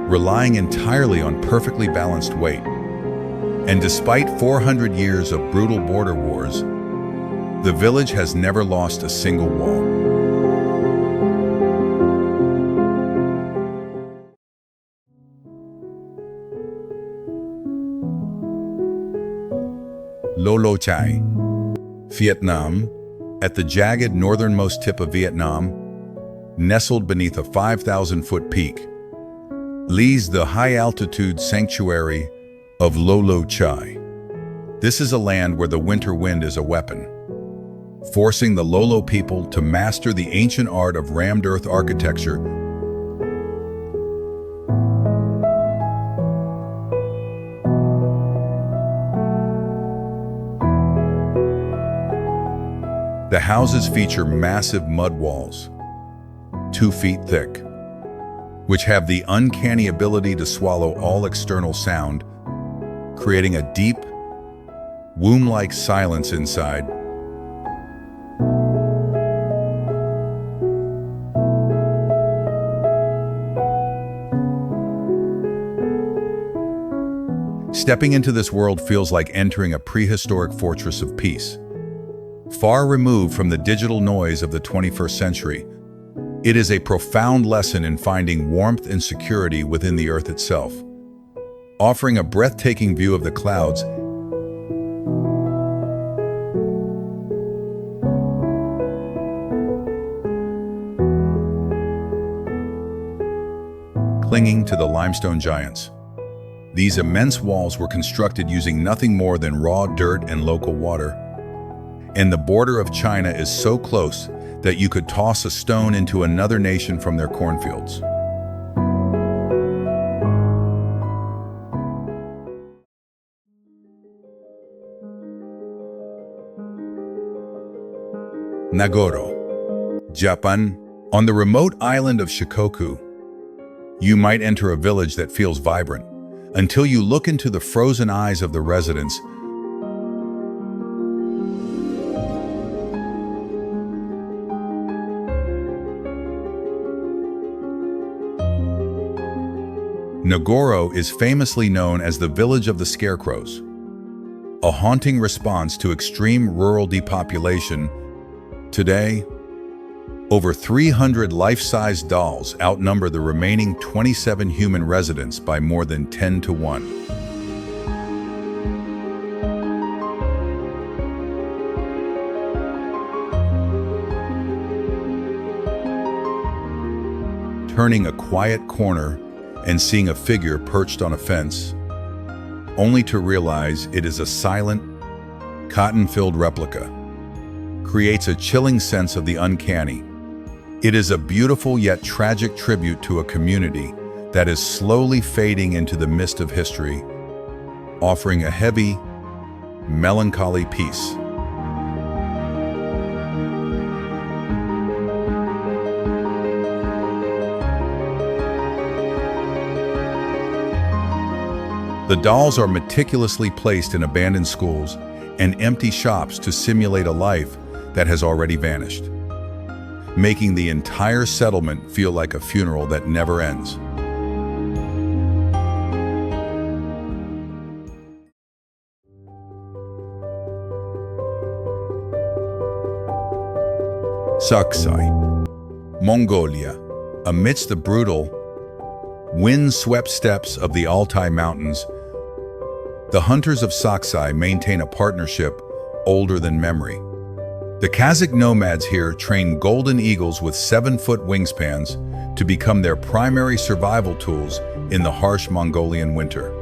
relying entirely on perfectly balanced weight. And despite 400 years of brutal border wars, the village has never lost a single wall. Loktak, Vietnam, at the jagged northernmost tip of Vietnam, nestled beneath a 5,000-foot peak, lies the high-altitude sanctuary of Loktak. This is a land where the winter wind is a weapon, forcing the Lolo people to master the ancient art of rammed earth architecture. The houses feature massive mud walls, 2 feet thick, which have the uncanny ability to swallow all external sound, creating a deep, womb-like silence inside. Stepping into this world feels like entering a prehistoric fortress of peace. Far removed from the digital noise of the 21st century, it is a profound lesson in finding warmth and security within the earth itself. Offering a breathtaking view of the clouds clinging to the limestone giants. These immense walls were constructed using nothing more than raw dirt and local water. And the border of China is so close that you could toss a stone into another nation from their cornfields. Nagoro, Japan. On the remote island of Shikoku, you might enter a village that feels vibrant until you look into the frozen eyes of the residents. Nagoro is famously known as the Village of the Scarecrows, a haunting response to extreme rural depopulation. Today, over 300 life-size dolls outnumber the remaining 27 human residents by more than 10 to 1. Turning a quiet corner and seeing a figure perched on a fence, only to realize it is a silent, cotton-filled replica, creates a chilling sense of the uncanny. It is a beautiful yet tragic tribute to a community that is slowly fading into the mist of history, offering a heavy, melancholy peace. The dolls are meticulously placed in abandoned schools and empty shops to simulate a life that has already vanished, making the entire settlement feel like a funeral that never ends. Saksai, Mongolia. Amidst the brutal, wind-swept steppes of the Altai Mountains, the hunters of Saksai maintain a partnership older than memory. The Kazakh nomads here train golden eagles with 7-foot wingspans to become their primary survival tools in the harsh Mongolian winter.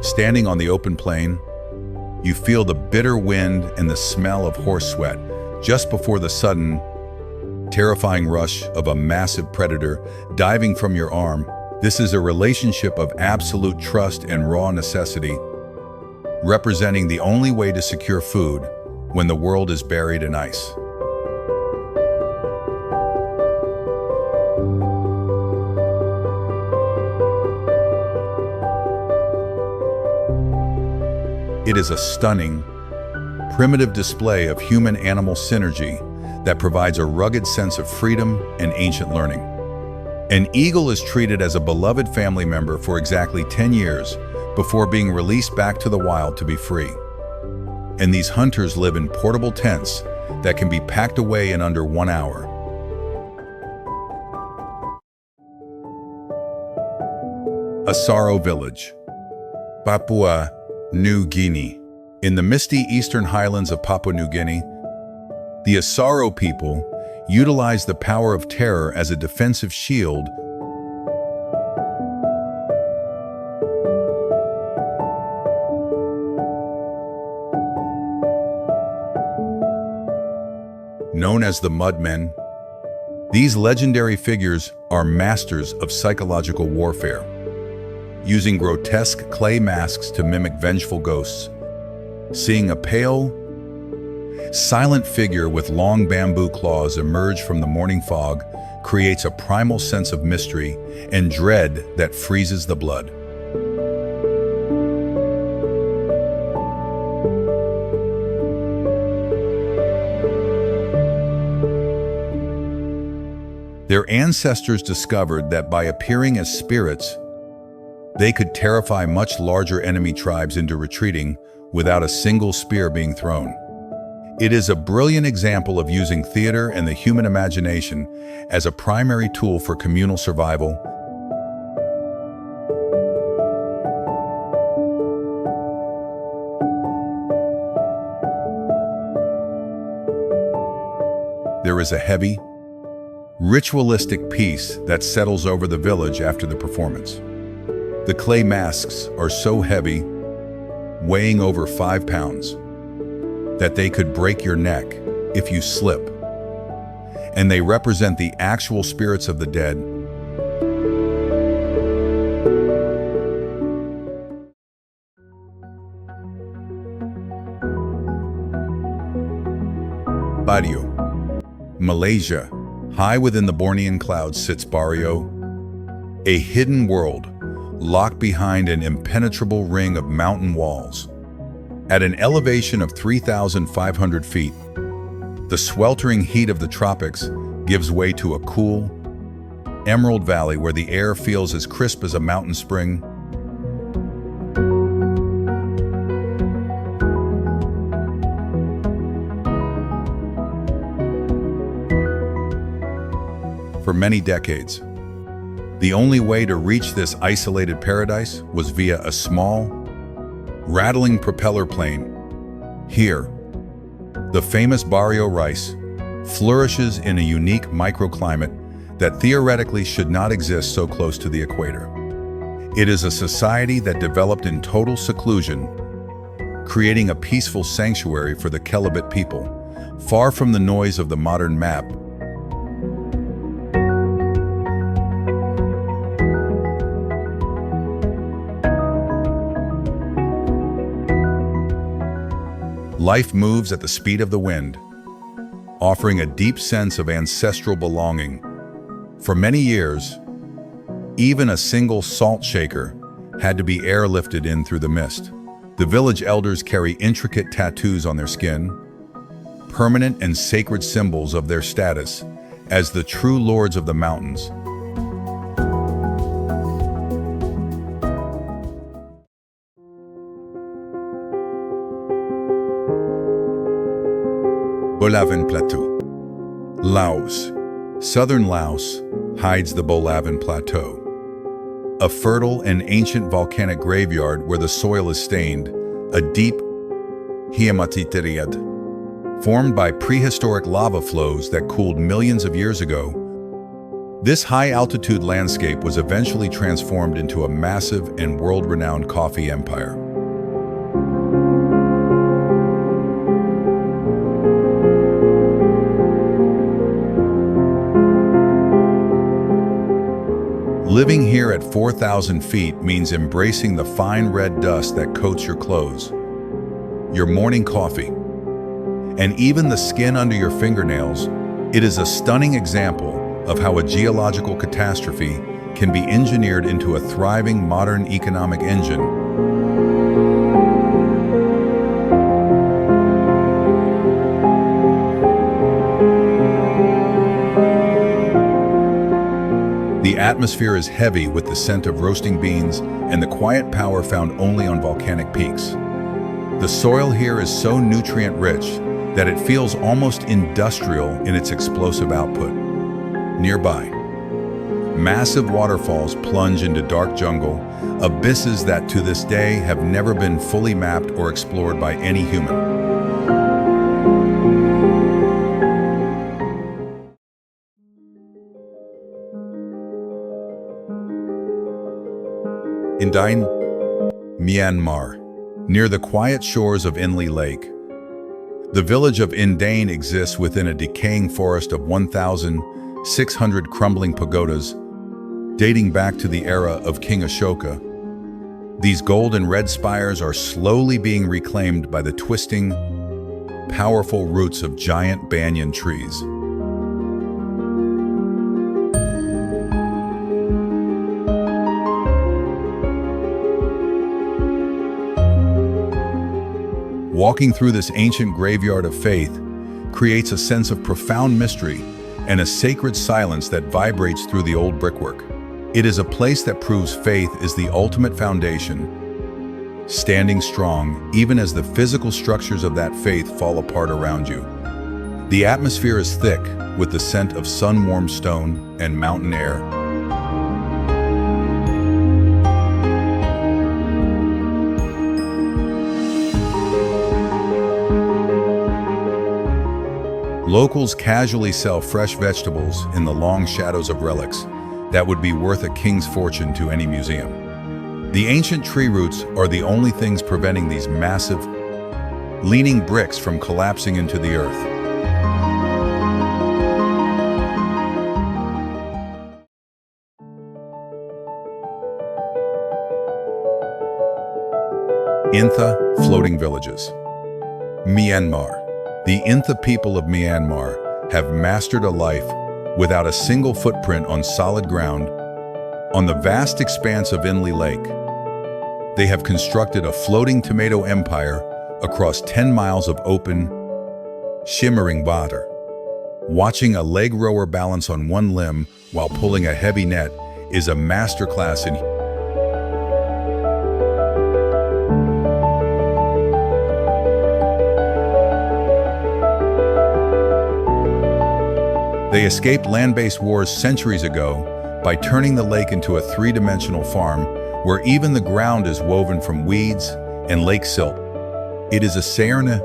Standing on the open plain, you feel the bitter wind and the smell of horse sweat just before the sudden, terrifying rush of a massive predator diving from your arm. This is a relationship of absolute trust and raw necessity, representing the only way to secure food when the world is buried in ice. It is a stunning, primitive display of human-animal synergy that provides a rugged sense of freedom and ancient learning. An eagle is treated as a beloved family member for exactly 10 years before being released back to the wild to be free. And these hunters live in portable tents that can be packed away in under 1 hour. Asaro Village, Papua New Guinea. In the misty eastern highlands of Papua New Guinea, the Asaro people utilize the power of terror as a defensive shield. Known as the Mudmen, these legendary figures are masters of psychological warfare, using grotesque clay masks to mimic vengeful ghosts. Seeing a pale, silent figure with long bamboo claws emerge from the morning fog creates a primal sense of mystery and dread that freezes the blood. Their ancestors discovered that by appearing as spirits, they could terrify much larger enemy tribes into retreating without a single spear being thrown. It is a brilliant example of using theater and the human imagination as a primary tool for communal survival. There is a heavy, ritualistic peace that settles over the village after the performance. The clay masks are so heavy, weighing over 5 pounds, that they could break your neck if you slip, and they represent the actual spirits of the dead. Bajau, Malaysia. High within the Bornean clouds sits Bajau, a hidden world locked behind an impenetrable ring of mountain walls. At an elevation of 3,500 feet, the sweltering heat of the tropics gives way to a cool, emerald valley where the air feels as crisp as a mountain spring. For many decades, the only way to reach this isolated paradise was via a small, rattling propeller plane. Here, the famous Bajau rice flourishes in a unique microclimate that theoretically should not exist so close to the equator. It is a society that developed in total seclusion, creating a peaceful sanctuary for the Kelabit people, far from the noise of the modern map. Life moves at the speed of the wind, offering a deep sense of ancestral belonging. For many years, even a single salt shaker had to be airlifted in through the mist. The village elders carry intricate tattoos on their skin, permanent and sacred symbols of their status as the true lords of the mountains. Bolaven Plateau. Laos. Southern Laos hides the Bolaven Plateau, a fertile and ancient volcanic graveyard where the soil is stained, a deep hematite formed by prehistoric lava flows that cooled millions of years ago. This high-altitude landscape was eventually transformed into a massive and world-renowned coffee empire. Living here at 4,000 feet means embracing the fine red dust that coats your clothes, your morning coffee, and even the skin under your fingernails. It is a stunning example of how a geological catastrophe can be engineered into a thriving modern economic engine. The atmosphere is heavy with the scent of roasting beans and the quiet power found only on volcanic peaks. The soil here is so nutrient-rich that it feels almost industrial in its explosive output. Nearby, massive waterfalls plunge into dark jungle, abysses that to this day have never been fully mapped or explored by any human. Indine, Myanmar, near the quiet shores of Inle Lake. The village of Indane exists within a decaying forest of 1,600 crumbling pagodas, dating back to the era of King Ashoka. These gold and red spires are slowly being reclaimed by the twisting, powerful roots of giant banyan trees. Walking through this ancient graveyard of faith creates a sense of profound mystery and a sacred silence that vibrates through the old brickwork. It is a place that proves faith is the ultimate foundation, standing strong even as the physical structures of that faith fall apart around you. The atmosphere is thick with the scent of sun-warmed stone and mountain air. Locals casually sell fresh vegetables in the long shadows of relics that would be worth a king's fortune to any museum. The ancient tree roots are the only things preventing these massive, leaning bricks from collapsing into the earth. Intha floating villages. Myanmar. The Intha people of Myanmar have mastered a life without a single footprint on solid ground. On the vast expanse of Inle Lake, they have constructed a floating tomato empire across 10 miles of open, shimmering water. Watching a leg rower balance on one limb while pulling a heavy net is a masterclass in They escaped land-based wars centuries ago by turning the lake into a three-dimensional farm where even the ground is woven from weeds and lake silt. It is a Sairna,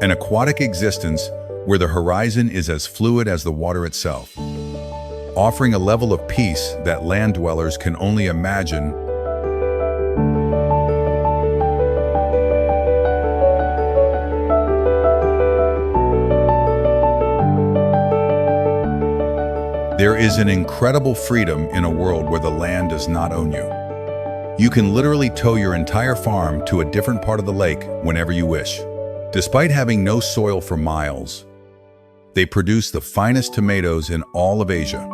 an aquatic existence where the horizon is as fluid as the water itself, offering a level of peace that land dwellers can only imagine. There is an incredible freedom in a world where the land does not own you. You can literally tow your entire farm to a different part of the lake whenever you wish. Despite having no soil for miles, they produce the finest tomatoes in all of Asia.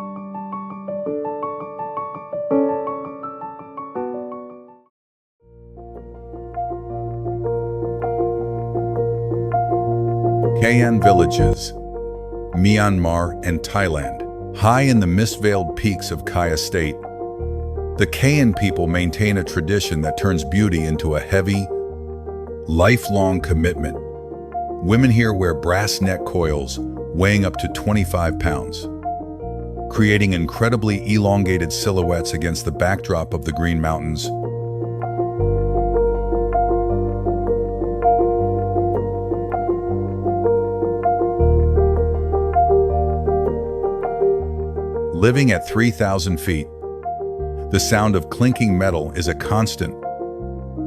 Kayan villages, Myanmar and Thailand. High in the mist-veiled peaks of Khai Estate, the Kayan people maintain a tradition that turns beauty into a heavy, lifelong commitment. Women here wear brass neck coils weighing up to 25 pounds, creating incredibly elongated silhouettes against the backdrop of the Green Mountains. Living at 3,000 feet, the sound of clinking metal is a constant,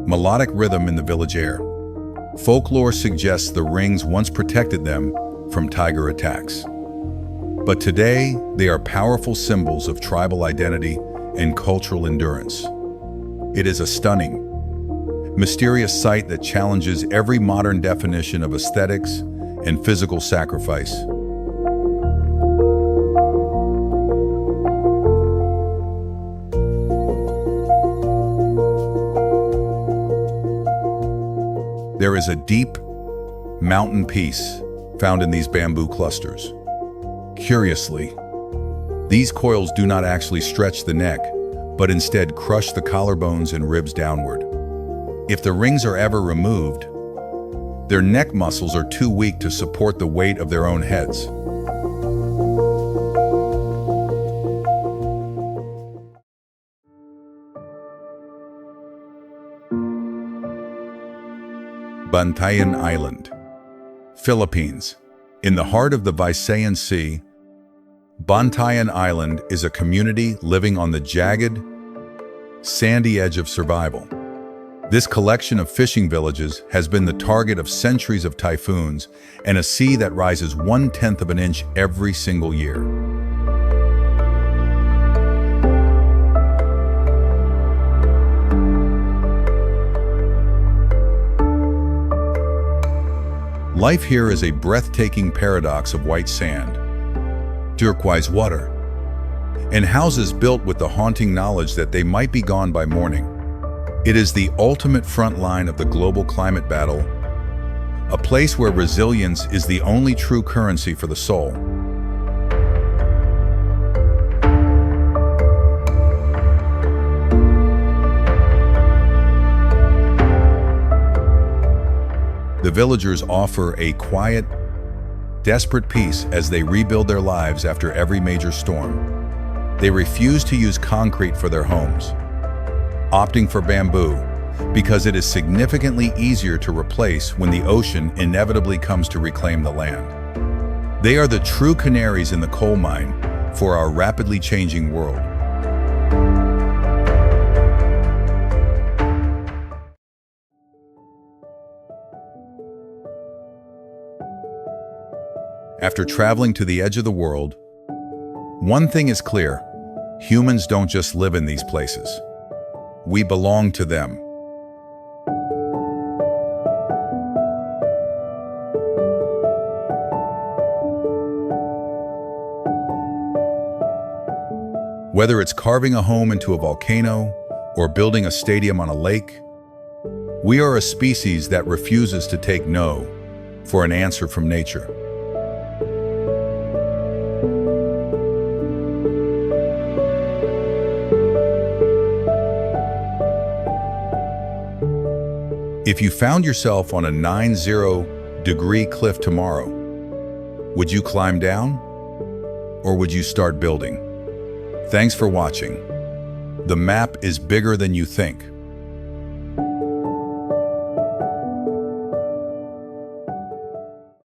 melodic rhythm in the village air. Folklore suggests the rings once protected them from tiger attacks. But today, they are powerful symbols of tribal identity and cultural endurance. It is a stunning, mysterious sight that challenges every modern definition of aesthetics and physical sacrifice. There is a deep mountain peace found in these bamboo clusters. Curiously, these coils do not actually stretch the neck, but instead crush the collarbones and ribs downward. If the rings are ever removed, their neck muscles are too weak to support the weight of their own heads. Bantayan Island, Philippines. In the heart of the Visayan Sea, Bantayan Island is a community living on the jagged, sandy edge of survival. This collection of fishing villages has been the target of centuries of typhoons and a sea that rises 1/10 of an inch every single year. Life here is a breathtaking paradox of white sand, turquoise water, and houses built with the haunting knowledge that they might be gone by morning. It is the ultimate front line of the global climate battle, a place where resilience is the only true currency for the soul. The villagers offer a quiet, desperate peace as they rebuild their lives after every major storm. They refuse to use concrete for their homes, opting for bamboo because it is significantly easier to replace when the ocean inevitably comes to reclaim the land. They are the true canaries in the coal mine for our rapidly changing world. After traveling to the edge of the world, one thing is clear: humans don't just live in these places. We belong to them. Whether it's carving a home into a volcano or building a stadium on a lake, we are a species that refuses to take no for an answer from nature. If you found yourself on a 90-degree cliff tomorrow, would you climb down or would you start building? Thanks for watching. The map is bigger than you think.